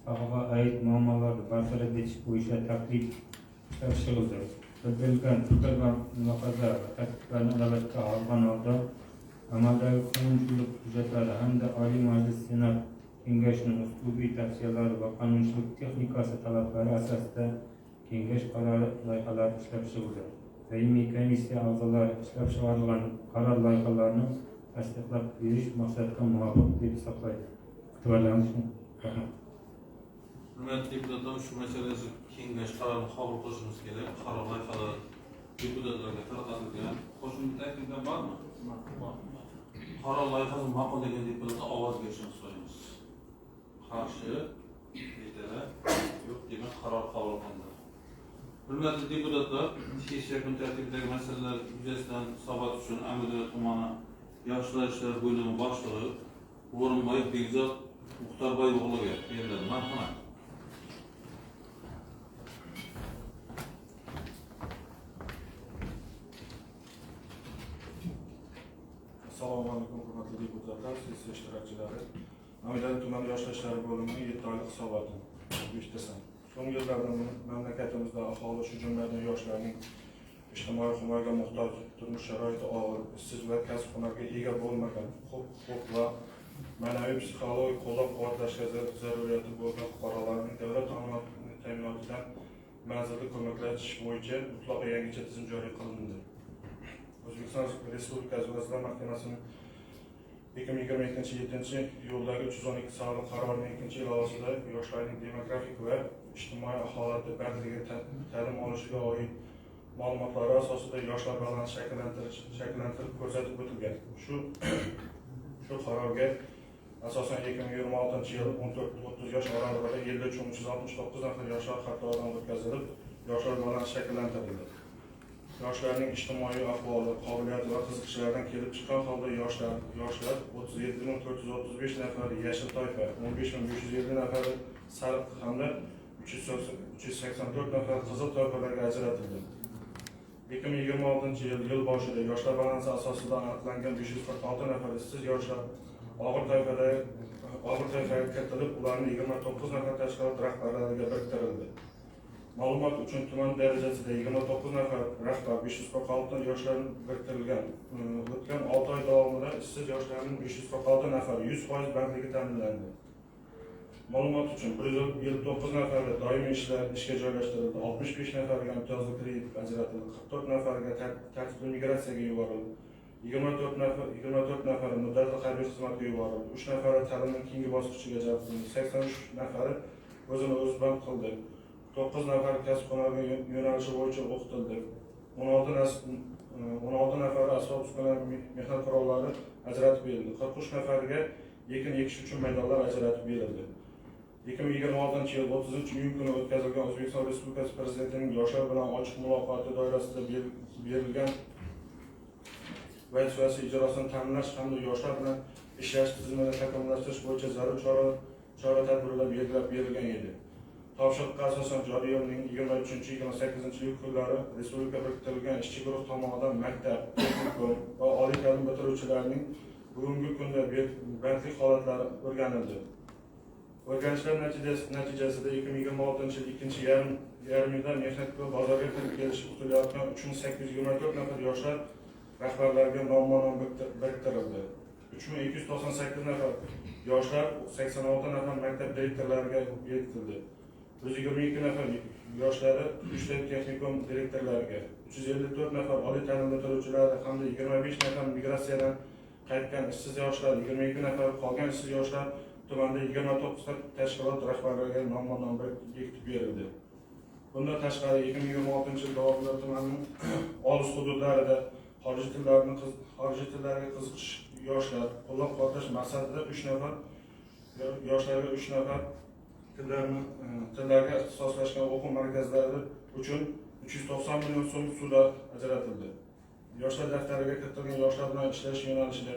sohaga oid muammolarni bartaraf etish bo'yicha taklif ishlab chiqildi. Bildirilgan fikr mulohaza va takliflarni inobatga olgan holda amaldagi qonunchilik hujjatlari hamda Oliy Majlis Senat Kengashining uslubiy tavsiyalari va qonunchilik texnikasi talablari asosida kengash qarori loyihalari ishlab chiqildi. Doimiy komissiya a'zolari ishlab chiqarilgan qaror loyihalarini tasdiqlab berish maqsadga muvofiq deb hisoblaydi. E'tiborlaringizni rahmat. Hurmatli deputatlar, shu masalasi kengash qarorini qabul qilishimiz kerak. Qaror loyihalari deputatlarga tarqatilgan. Qo'shimcha takliflar bormi? Qaror loyihasini ma'qul degan deputatlar ovoz berishini so'raymiz. Qarshi, yetarli, yo'q degan qaror qabul qilindi. Hurmatli deputatlar, sessiya kun tartibidagi masalalar yuzasidan hisobot uchun Amudariya tumani yoshlar ishlari bo'limi boshlig'i O'rinboyev Bekzod Muxtorboyev o'g'liga beriladi. Marhamat. Assalomu alaykum hurmatli deputatlar, sessiya ishtirokchilari. Amudariya tumani yoshlar ishlari bo'limining 7 oylik hisoboti. Eshitasan. So'nggi yillarda mamlakatimizda aholi, shu jumladan yoshlarning ijtimoiy himoyaga muhtoj, turmush sharoiti og'ir, ishsiz va kasb-hunarga ega bo'lmagan, huquq va ma'naviy psixologik qo'llab-quvvatlashga zaruriyati bo'lgan fuqarolarning davlat ta'minotidan manzilli ko'maklatish bo'yicha mutlaq yangicha tizim joriy qilindi. O'zbekiston Respublikasi Vazirlar Mahkamasining 2022-7-iyuldagi 312 sonli qarorining 2-ilovasida yoshlarning demografik va ijtimoiy holati bandligi ta'lim olishiga oid ma'lumotlari asosida yoshlar bazasini shakllantirib ko'rsatib o'tilgan. Shu qarorga asosan 2026-yil 14-30 yosh oralig'ida 5369 nafar yoshlar xatlovidan o'tkazilib, yoshlar bazasi shakllantirildi. Yoshlarning ijtimoiy ahvoli, qobiliyati va qiziqishlaridan kelib chiqqan holda yoshlar 37435 nafari yashil toifa, 15550 nafari sariq hamda 384 nafar qizil toifalarga ajratildi. 2026 yıl boshida yoshlar balansi asosida aniqlangan 546 nafar ishsiz yoshlar og'ir toifaga kiritilib, ularning 29 nafar tashkilot rahbarlariga biriktirildi. Ma'lumot uchun tuman darajasida 29 nafar rahbar 546 yoshlar biriktirilgan. O'tgan 6 oy davomida ishsiz yoshlarning 546 nafar 100% bandligi ta'minlandi. Ma'lumot uchun 159 nafari doimiy ishga joylashtirildi, 65 nafariga imtiyozli kredit ajratildi, 44 nafariga tartibli migratsiyaga yuborildi, 24 nafari muddatli harbiy xizmatga yuborildi, 3 nafari ta'limning keyingi bosqichiga jalb qilindi, 83 nafari o'zini o'zi band qildi, 9 nafari kasb-hunarga yo'nalishi bo'yicha o'qitildi, 16 nafari asbob-uskuna mehnat qurollari ajratib berildi, 43 nafariga ekin ekish uchun maydonlar ajratib berildi. 2026 yil 30-iyun kuni o'tkazilgan O'zbekiston Respublikasi Prezidentining yoshlar bilan ochiq muloqoti doirasida berilgan vazifasi ijrosini ta'minlash hamda yoshlar bilan ishlash tizimini takomillashtirish bo'yicha zarur chora-tadbirlar belgilab berilgan edi. Topshiriqqa asosan joriy yilning 23-28 kunlari respublika biriktirilgan ishchi guruh tomonidan maktab, texnikum va oliy ta'lim bitiruvchilarining bugungi kunda bandlik holatlari o'rganildi. O'rganishlar natijasida 2026 yil ikkinchi yarim yilda mehnatga bozorga kirib kelishi kutilayotgan 3824 nafar yoshlar rahbarlariga nomma-nom biriktirildi. 3298 nafar yoshlar, 86 nafar maktab direktorlariga beritildi. 122 nafar yoshlari 3 ta texnikum direktorlariga, 354 nafar oliy ta'lim bitiruvchilari hamda 25 nafar migratsiyadan qaytgan ishsiz yoshlar, 22 nafar qolgan ishsiz yoshlar tumanda 29 ta tashkilot rahbarlariga nomma-nom bekitib berildi. Bundan tashqari 2026 yil davomida tumanning olis hududlarida xorijiy tillarga qiziqish yoshlar qo'llab-quvvatlash maqsadida 3 nafar yoshlarga 3 nafar tillarga ixtisoslashgan o'quv markazlari uchun 390 million so'm suvlar ajratildi. Yoshlar daftariga kiritilgan yoshlar bilan ishlash yo'nalishida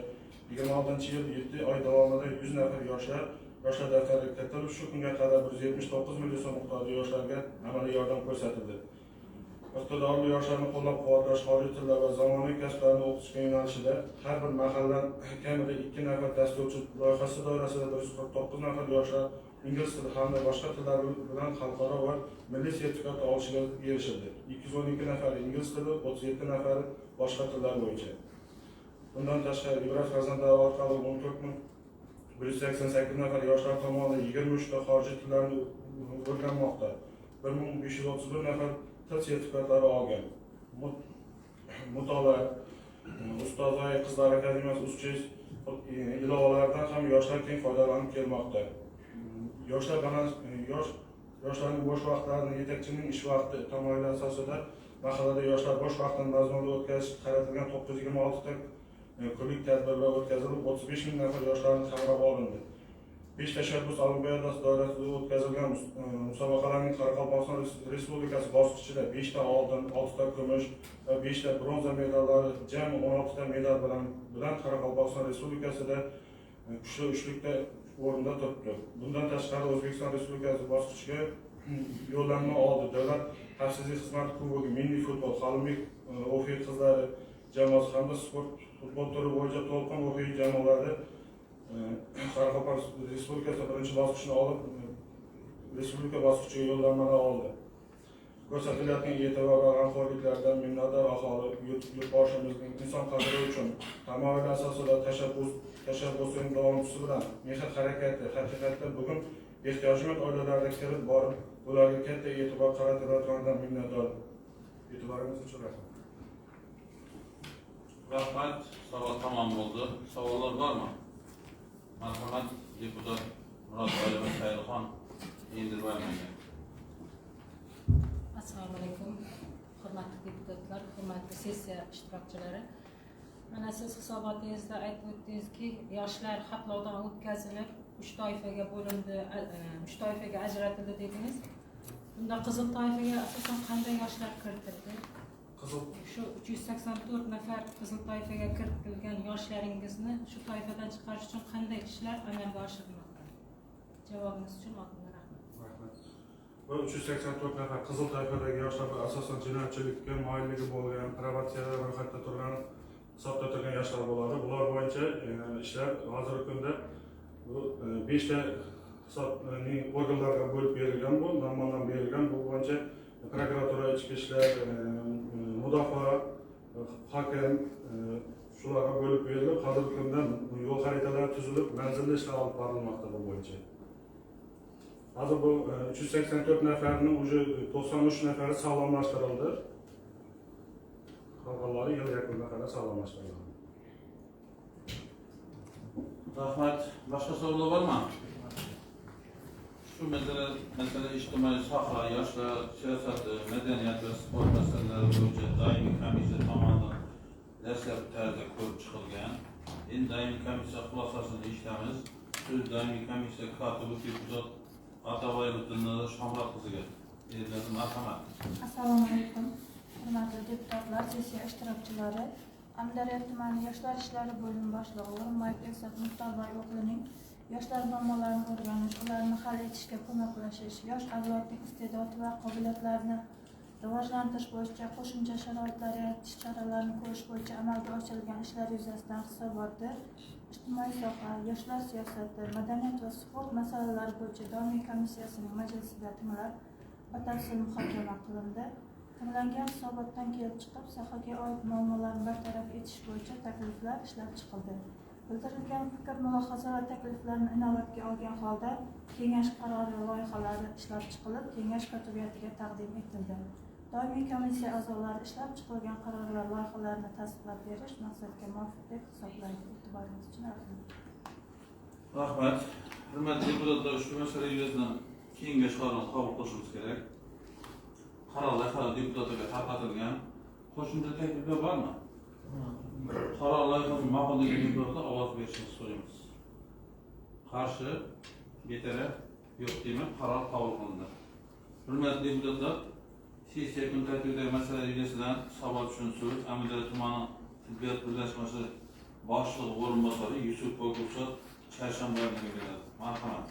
26 yil 7 oy davomida 100 nafar yoshlar daftariga kiritilib, shu kunga qadar 179 million so'm miqdorida yoshlarga amaliy yordam ko'rsatildi. Iqtidorli yoshlarni qo'llab-quvvatlash, xorijiy tillar va zamonaviy kasblarni o'qitishga yo'nalishida har bir mahalla kamida 2 nafar dasturchi loyihasi doirasida 149 nafar yoshlar ingliz tili hamda boshqa tillar bilan xalqaro va milliy sertifikat olishiga erishildi. 212 nafar ingliz tili, 37 nafari boshqa tillar bo'yicha. Bundan tashqari Ibrat farzandlari orqali 14188 nafar yoshlar tomonidan 23 ta xorijiy tillarni o'rganmoqda. 1531 nafar til sertifikatlari olgan. Mutolaa, Ustozoy qizlar akademiyasi USCHES ilovalaridan ham yoshlar keng foydalanib kelmoqda. Yoshlarning bo'sh vaqtlarini yetakchining ish vaqti tamoyili asosida mahallada yoshlar bo'sh vaqtini mazmunli o'tkazish qaratilgan 926 ta kunlik tadbirlar o'tkazilib, 35 ming nafar yoshlarni qamrab olindi. 5 tashabbus olimpiadasi doirasida o'tkazilgan musobaqalarning Qoraqalpog'iston Respublikasi bosqichida 5 ta oltin, 6 ta kumush va 5 ta bronza medallari, jami 16 ta medal bilan Qoraqalpog'iston Respublikasida kuchli uchlikda o'rinda turibdi. Bundan tashqari O'zbekiston Respublikasi bosqichiga yo'llanma oldi. Davlat xavfsizlik xizmati kubogi, milliy futbol, Xolimbek o'quv qizlari jamoasi hamda sport futbol turi bo'yicha to'lqin o'quv jamoalari Qoraqalpog'iston Respublikasi birinchi bosqichini olib, respublika bosqichiga yo'llanmalar oldi. Ko'rsatilayotgan e'tibor va g'amxo'rliklardan minnatdor aholi yurtboshimizning inson qadri uchun tamoyil asosida tashabbusining davomchisi bilan mehnat harakati haqiqatda bugun ehtiyojmand oilalarga kirib borib, ularga katta e'tibor qaratilayotganidan minnatdor. E'tiboringiz uchun rahmat. Rahmat, savol tamom bo'ldi. Savollar bormi? Marhamat, deputat Murod Aliyev Xayrixon Endirbayevga. Assalomu alaykum, hurmatli deputatlar, hurmatli sessiya ishtirokchilari. Mana siz hisobotingizda aytib o'tdingizki, yoshlar xatlovdan o'tkazilib, 3 toifaga bo'lindi, 3 toifaga ajratildi dedingiz. Bunda qizil toifaga asosan qanday yoshlar kiritildi? Shu 384 nafar qizil toifaga kiritilgan yoshlaringizni shu toifadan chiqarish uchun qanday ishlar amalga oshirilmoqda? Javobingiz uchun oldindan rahmat. va 384 nafar qizil toifadagi yoshlar asosan jinoyatchilikka moyilligi bo'lgan, provokatsiyalar ro'yxatda turgan, hisobda turgan yoshlar bo'ladi. Bular bo'yicha ishlar hozirgi kunda bu 5 ta hisobning organlarga bo'lib berilgan, bu namonadan berilgan. Bu bo'yicha prokuratura, ichki ishlar, mudofaa, hokim shularga bo'lib berilib, hozirgi kunda yo'l xaritalari tuzilib, manzilli ishlar olib borilmoqda bu bo'yicha. Hozir bu 384 nafarning уже 93 nafari sog'lomlashtirildi. Qolganlari yil yakuniga qadar sog'lomlashtiriladi. Rahmat. Boshqa savollar bormi? Shu masala ijtimoiy soha, yoshlar siyosati, madaniyat va sport masalalari bo'yicha doimiy komissiya tomonidan dastlabki tarzda ko'rib chiqilgan. Endi doimiy komissiya xulosasini eshitamiz. Shu doimiy komissiya kotibi deputat Atavayliddinova Shomurat qiziga beriladi. Marhamat. Assalomu alaykum. Hurmatli deputatlar, sessiya ishtirokchilari, Amudaryo tumani yoshlar ishlari bo'limi boshlig'i O'rinboyev Esat Muxtorboy o'g'lining yoshlar muammolarini o'rganish, ularni hal etishga ko'maklashish, yosh avlodning iste'dodi va qobiliyatlarini rivojlantirish bo'yicha qo'shimcha sharoitlar yaratish choralarini ko'rish bo'yicha amalga oshirilgan ishlar yuzasidan hisobotdir. Ijtimoiy soha, yoshlar siyosati, madaniyat va sport masalalari bo'yicha doimiy komissiyasining majlisida tinglab, batafsil muhokama qilindi. Tinlangan hisobotdan kelib chiqib, sohaga oid muammolarni bartaraf etish bo'yicha takliflar ishlab chiqildi. Bildirilgan fikr, mulohaza va takliflarni inobatga olgan holda kengash qarori loyihalari ishlab chiqilib, kengash kotibiyatiga taqdim etildi. Doimiy komissiya a'zolari ishlab chiqilgan qarorlar loyihalarini tasdiqlab berish maqsadga muvofiq deb hisoblaydi. E'tiboringiz uchun rahmat. Rahmat. Hurmatli deputatlar, ushbu masala yuzasidan kengash qarorini qabul qilishimiz kerak. Qaror loyihalari deputatlarga tarqatilgan. Qo'shimcha takliflar bormi? Qaror loyihasini ma'qullagan deputatlar ovoz berishni so'raymiz. Qarshi, betaraf, yo'q demak qaror qabul qilindi. Hurmatli deputatlar, sessiya kun tartibidagi masala yuzasidan savol uchun so'z Amudaryo tumani tibbiyot birlashmasi boshlig'i o'rinbosari Yusuf Bog'urshod Chayshanboyevga beriladi. Marhamat.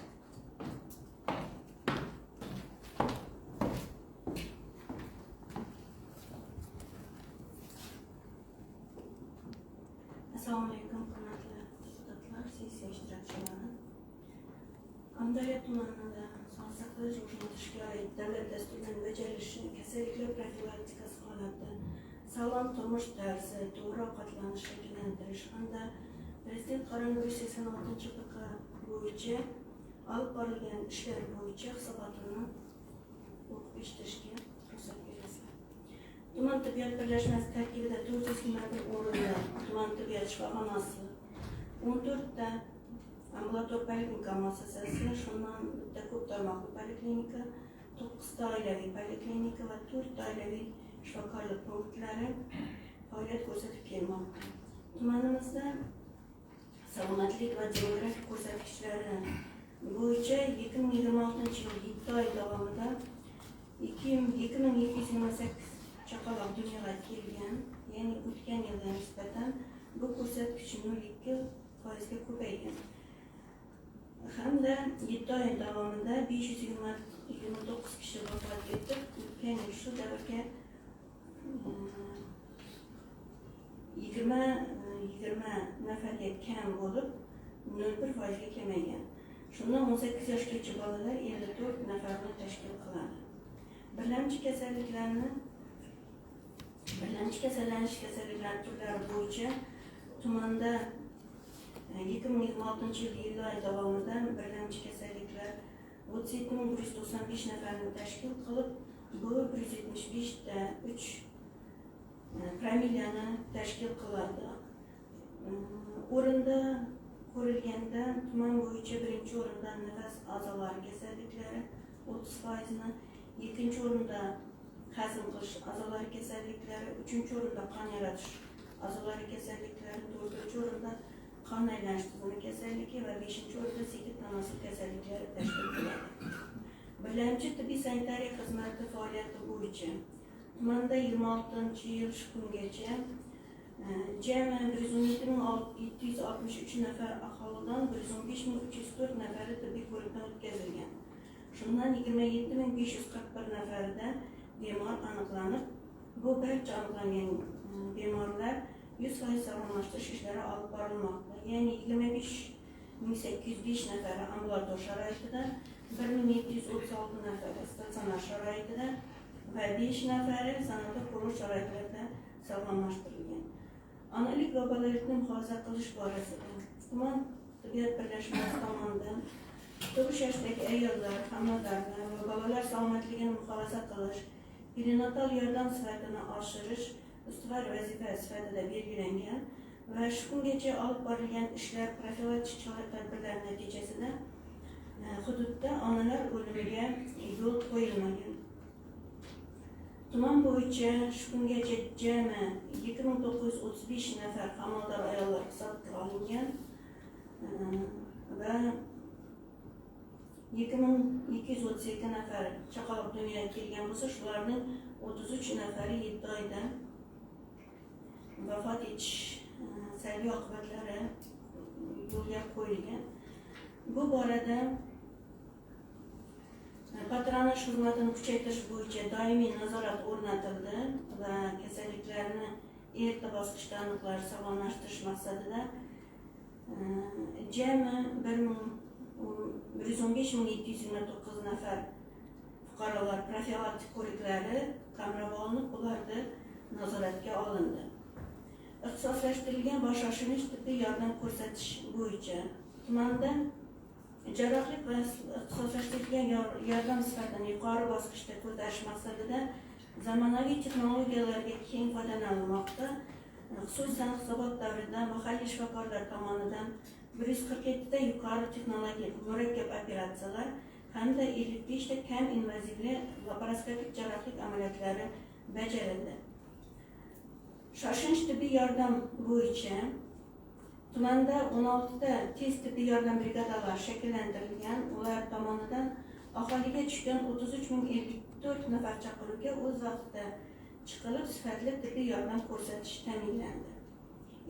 Assalomu alaykum, hurmatli deputatlar, sessiya ishtirokchilari. Amudaryo tumanida sog'liqni saqlash xizmatiga oid davlat dasturining bajarilishi, kasalliklar profilaktikasi holati, sog'lom turmush tarzi, to'g'ri ovqatlanish rivojlantirish hamda Prezident koronavirus 86 PK bo'yicha olib borilgan ishlar bo'yicha hisobotini o'qib eshitishga ruxsat berasizlar. Tuman tibbiyot birlashmasi tarkibida 421 o'rinli tuman tibbiyot shifoxonasi, 14 ta ambulator poliklinika muassasasi, shundan bitta ko'p tarmoqli poliklinika, 9 ta oilaviy poliklinika va 4 ta oilaviy shifokorlik punktlari faoliyat ko'rsatib kelmoqda. Tumanimizda salomatlik va demografik ko'rsatkichlari bo'yicha 2026 yil 7 oy davomida 2728 chaqaloq dunyoga kelgan, ya'ni o'tgan yilga nisbatan bu ko'rsatkich 0,2% ko'paygan. Hamda 7 oy davomida 529 kishi vafot etib, o'tgan yil shu davrga 20 nafarga kam bo'lib 0,1% ga kamaygan. Shundan 18 yoshgacha bolalar 54 nafarni tashkil qiladi. Birlamchi kasallanish kasalliklari turlari bo'yicha tumanda 2026 yil oy davomida birlamchi kasalliklar 37.195 nafarni tashkil qilib, bu 175 ta 3 promillani tashkil qiladi. O'rinda ko'rilganda tuman bo'yicha birinchi o'rinda nafas a'zolari kasalliklari 30%, ikkinchi o'rinda hazm qilish a'zolari kasalliklari, uchinchi o'rinda qon yaratish a'zolari kasalliklari, to'rtinchi o'rinda qon aylanish tizimi kasalligi va beshinchi o'rinda siydik tanosil kasalliklari tashkil qiladi. Birlamchi tibbiy sanitariya xizmati faoliyati bo'yicha tumanda 26 yil shu kungacha jami 117.763 nafar aholidan 115.304 nafari tibbiy ko'rikdan o'tkazilgan. Şundan 27.541 nəfərdə bemar aniqlanıb. Bu barcha aniqlangan bemorlar 100% sağlamlaşdırış işləri alıb barılmaqda. Yəni 25.805 nəfəri ambulator şəraitində, 1.736 nəfəri stasionar şəraitində və 5 nəfəri sanator quruluş şəraitlərdə sağlamlaşdırılgan. Analik və balalikni mühafizə qilish borasida Tuman tibbiyot birlashmasi tomonidan tug'ish yoshidagi ayollar, homiladorlar va bolalar salomatligini muhofaza qilish, perinatal yordam sifatini oshirish ustuvor vazifa sifatida belgilangan va shu kungacha olib borilgan ishlar profilaktik tadbirlar natijasida hududda onalar o'limiga yo'l qo'yilmagan. Tuman bo'yicha shu kungacha jami 2935 nafar homilador ayollar hisobga olingan va 2232 nafar chaqaloq dunyoga kelgan bo'lsa, shularning 33 nafari 7 oyda vafot etish salbiy oqibatlari yo'lga qo'yilgan. Bu borada patronaj xizmatini kuchaytirish bo'yicha doimiy nazorat o'rnatildi va kasalliklarni erta bosqichda aniqlash, sog'lomlashtirish maqsadida jami 115.729 nafar fuqarolar profilaktik ko'riklari qamrab olinib, ularda nazoratga olindi. Ixtisoslashtirilgan bosh oshirish tibbiy yordam ko'rsatish bo'yicha tumanda jarrohlik va ixtisoslashtirilgan yordam sifatini yuqori bosqichda ko'tarish maqsadida zamonaviy texnologiyalarga keng foydalanilmoqda. Xususan hisobot davrida mahalliy shifokorlar tomonidan 147 ta yuqori texnologik murakkab operatsiyalar hamda 55 ta kam invazivli laparoskopik jarrohlik amaliyotlari bajarildi. Shoshilinch tibbiy yordam bo'yicha tumanda 16 ta tez tibbiy yordam brigadalari shakllantirilgan. Ular tomonidan aholiga tushgan 33.054 nafar chaqiruvga o'z vaqtida chiqilib, sifatli tibbiy yordam ko'rsatish ta'minlandi.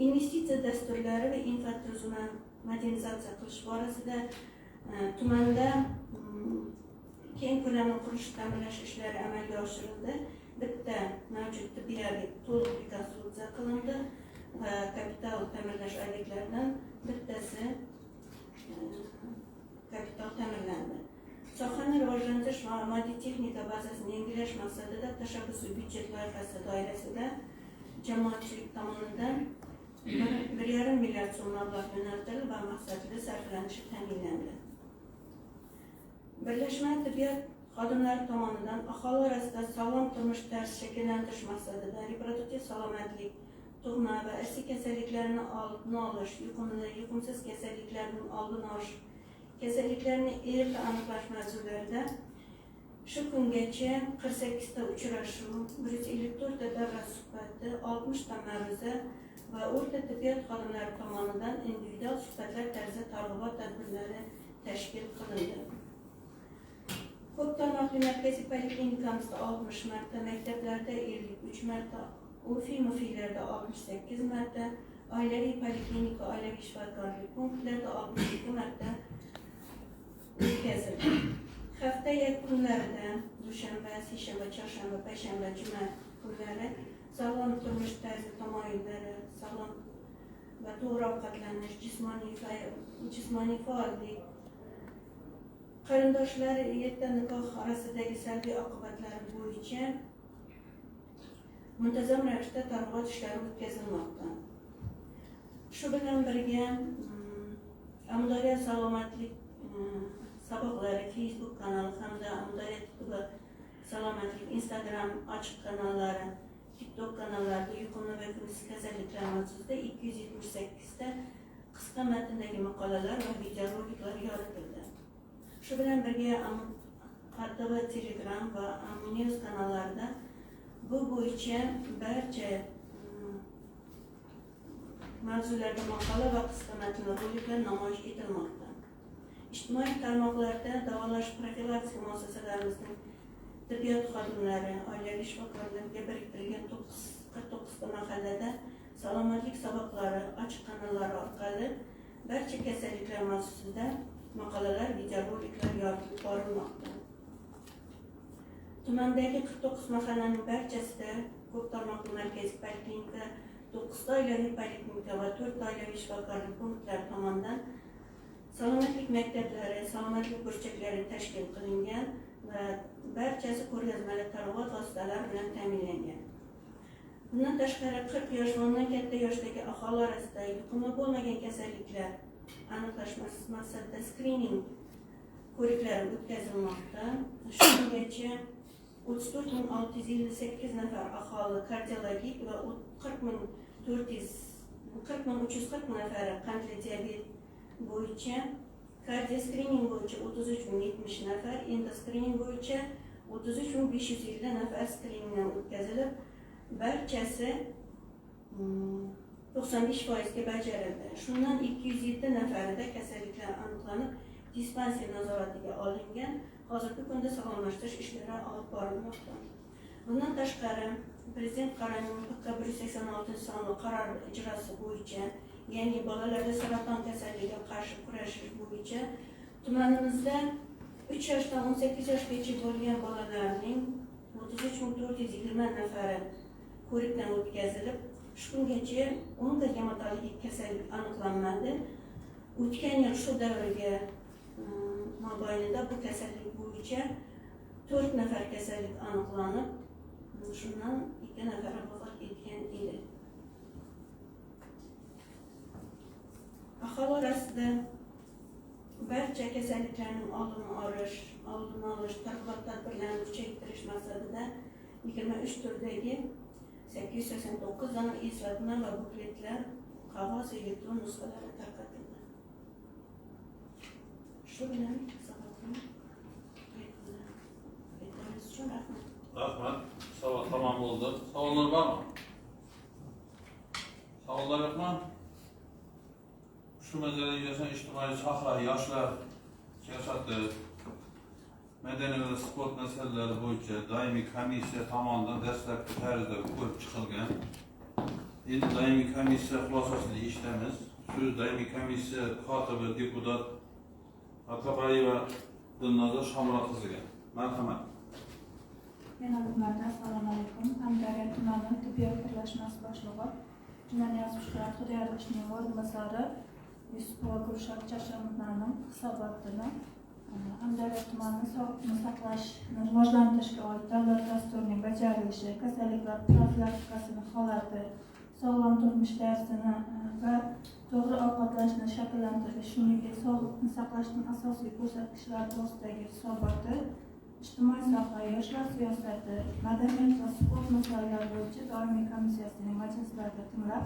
Investitsiya dasturlari va infratuzilma modernizatsiya qilish borasida tumanda keng ko'lamli qurish ta'minlash ishlari amalga oshirildi. Bitta mavjud tibbiy to'liq rekonstruksiya qilindi va kapital ta'mirlash obyektlaridan bittasi kapital ta'mirlandi. Sohani rivojlantirish va moddiy texnika bazasini yangilash maqsadida tashabbusiy byudjet loyihasi doirasida jamoatchilik tomonidan 1,5 milliard so'm mablag' yo'naltirilib va maqsadida sarflanishi ta'minlandi. Birlashma tibbiyot xodimlari tomonidan aholi orasida sog'lom turmush tarzi shakllantirish maqsadida reproduktiv salomatlik, tug'ma va irsiy kasalliklarni oldini olish, yuqumsiz kasalliklarning oldini olish, kasalliklarni erta aniqlash mavzularida shu kungacha 48 ta uchrashuv, 154 ta davra suhbati, 60 ta ma'ruza va o'rta tibbiyot xodimlari tomonidan individual suhbatlar tarzida targ'ibot tadbirlari tashkil qilindi. Ko'p tarmoqli markaziy poliklinikamizda 60 marta, maktablarda 53 marta, urfiy-mufiylarda 68 marta, oilaviy poliklinika, oilaviy shifokorlik punktlarida 62 marta o'tkazildi. Hafta yakunlarida dushanba, seshanba, chorshanba, payshanba, juma kunlari sog'lom turmush tarzi tamoyillari, sog'lom va to'g'ri ovqatlanish, jismoniy faollik, qarindoshlar erta nikoh orasidagi salbiy oqibatlar bo'yicha muntazam ravishda targ'ibot ishlari o'tkazilmoqda. Shu bilan birga Amudaryo salomatlik saboqlari Facebook kanali hamda Amudaryo va salomatlik Instagram ochiq kanallari, TikTok kanallarida yuqumli va yuqumsiz kasalliklar mavzusida 278 ta qisqa matndagi maqolalar va videoroliklar yoritildi. Shu bilan birga ATV Telegram va Amnews kanallarida bu bo'yicha barcha mavzularda maqola va qisqa matn roliklar namoyish etilmoqda. Ijtimoiy tarmoqlarda davolash profilaktika muassasalarimizning tibbiyot xodimlari, oilaviy shifokorlarga biriktirilgan 49 ta mahallada salomatlik saboqlari ochiq kanallar orqali barcha kasalliklar mavzusida maqolalar, videoroliklar yoritib borilmoqda. tumandagi 49 mahallaning barchasida ko'p tarmoqli markaziy poliklinika, 9 ta oilaviy poliklinika va 4 ta oilaviy shifokorlik punktlari tomonidan salomatlik maktablari, salomatlik burchaklari tashkil qilingan va barchasi ko'rgazmali tarovot vositalari bilan ta'minlangan. Bundan tashqari 40 yosh va undan katta yoshdagi aholi orasida yuqumli bo'lmagan kasalliklar aniqlash maqsadida skrining ko'riklari o'tkazilmoqda. Shungacha 34.658 nafar aholi kardiologik va 40.340 nafari qandli diabet bo'yicha, kardioskrining bo'yicha 33.070 nafar, endoskrining bo'yicha 33.550 nafar skriningdan o'tkazilib, barchasi 95% ga bajarildi. Shundan 207 nafarida kasalliklar aniqlanib, dispanser nazoratiga olingan. Hozirgi kunda sog'lomlashtirish ishlari olib borilmoqda. Bundan tashqari, Prezident qarorining 186 sonli qaror ijrosi bo'yicha, yangi bolalarda saraton kasalligiga qarshi kurashish bo'yicha tumanimizda 3 yoshdan 18 yoshgacha bo'lgan bolalarning 33.420 nafari ko'rikdan o'tkazilib, shu kungacha 10 ta gematologik kasallik aniqlanmadi. O'tgan yil shu davrga mobaynida bu kasallik bo'yicha 4 nafar kasallik aniqlanib, shundan 2 nafar vafot etgan edi. Aholi orasida barcha kasalliklarning oldini olish targ'ibot tadbirlarini kuchaytirish maqsadida 23 turdagi 889 dona eslatma va bukletlar qog'oz elektron nusxalari tarqatildi. Shu bilan Rahmat. Savol tamam bo'ldi. Savollar bormi? Savollar yo'qmi? Shu masala yuzasidan ijtimoiy soha, yoshlar siyosati, madaniy va sport masalalari bo'yicha doimiy komissiya tomonidan dastlabki tarzda ko'rib chiqilgan. Endi doimiy komissiya xulosasini eshitamiz. Shu doimiy komissiya kotibi deputat Atoqayeva Dilnoza Shomurodqizga. Marhamat. Assalomu alaykum. Hamdaryo tumani tibbiyot birlashmasi boshlig'i, tuman yozuvchilar Xudoyorishning o'rinbosari Yusupova Gulshat Chashamovnaning hisobotini Hamdaryo tumani sog'liqni saqlashni rivojlantirishga oid davlat dasturining bajarilishi, kasalliklar profilaktikasini holati, sog'lom turmush tarzini va to'g'ri ovqatlashni shakllantirish, shuningdek sog'liqni saqlashning asosiy ko'rsatkichlari to'g'risidagi hisoboti, ijtimoiy soha, yoshlar siyosati, madaniyat va sport masalalari bo'yicha doimiy komissiyasining majlislarida tinglab,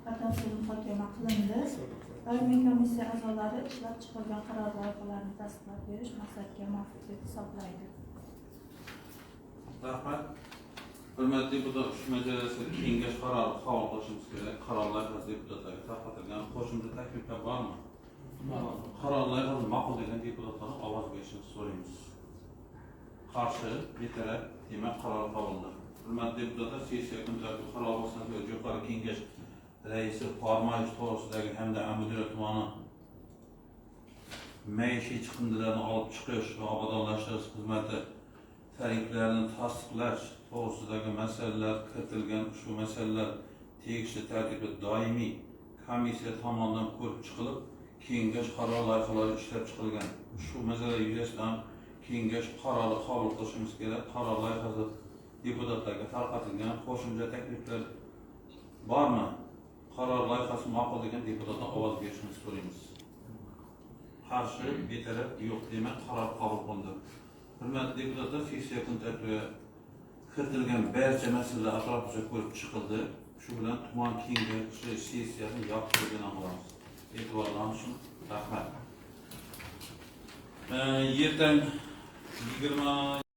batafsil muhokama qilindi. Doimiy komissiya a'zolari ishlab chiqilgan qaror loyihalarini tasdiqlab berish maqsadga muvofiq deb hisoblaydi. Rahmat. Hurmatli deputat, shu masalasida kengash qarori qabul qilishimiz kerak. Qaror loyihasi deputatlarga tarqatilgan. Qo'shimcha takliflar bormi? Qaror loyihasi ma'qul degan deputatlarga ovoz berishni so'raymiz. Qarshi, betaraf, demak qaror qabulda. Hurmatli deputatlar, sessiya kun tartibi qaror asosida yuqori kengash raisi Farmoyev to'g'risidagi hamda Amudira tumani maishiy chiqindilarni olib chiqish va obodonlashtirish xizmati tariflarini tasdiqlash to'g'risidagi masalalar kiritilgan. Ushbu masalalar tegishli tartibda doimiy komissiya tomonidan ko'rib chiqilib, kengash qaror loyihalari ishlab chiqilgan. Ushbu masala yuzasidan kengash qarori qabul qilishimiz kerak. Qaror loyihasi deputatlarga tarqatilgan. Qo'shimcha takliflar bormi? Qaror loyihasi ma'qul degan deputatdan ovoz berishni so'raymiz. Qarshi, betaraf, yo'q demak qaror qabul qilindi. Hurmatli deputatlar, sessiya kun tartibiga kiritilgan barcha masalalar atroflicha ko'rib chiqildi. Shu bilan tuman kengashi sessiyasini yopib e'lon qilamiz. E'tiborlaringiz uchun rahmat. Ertaga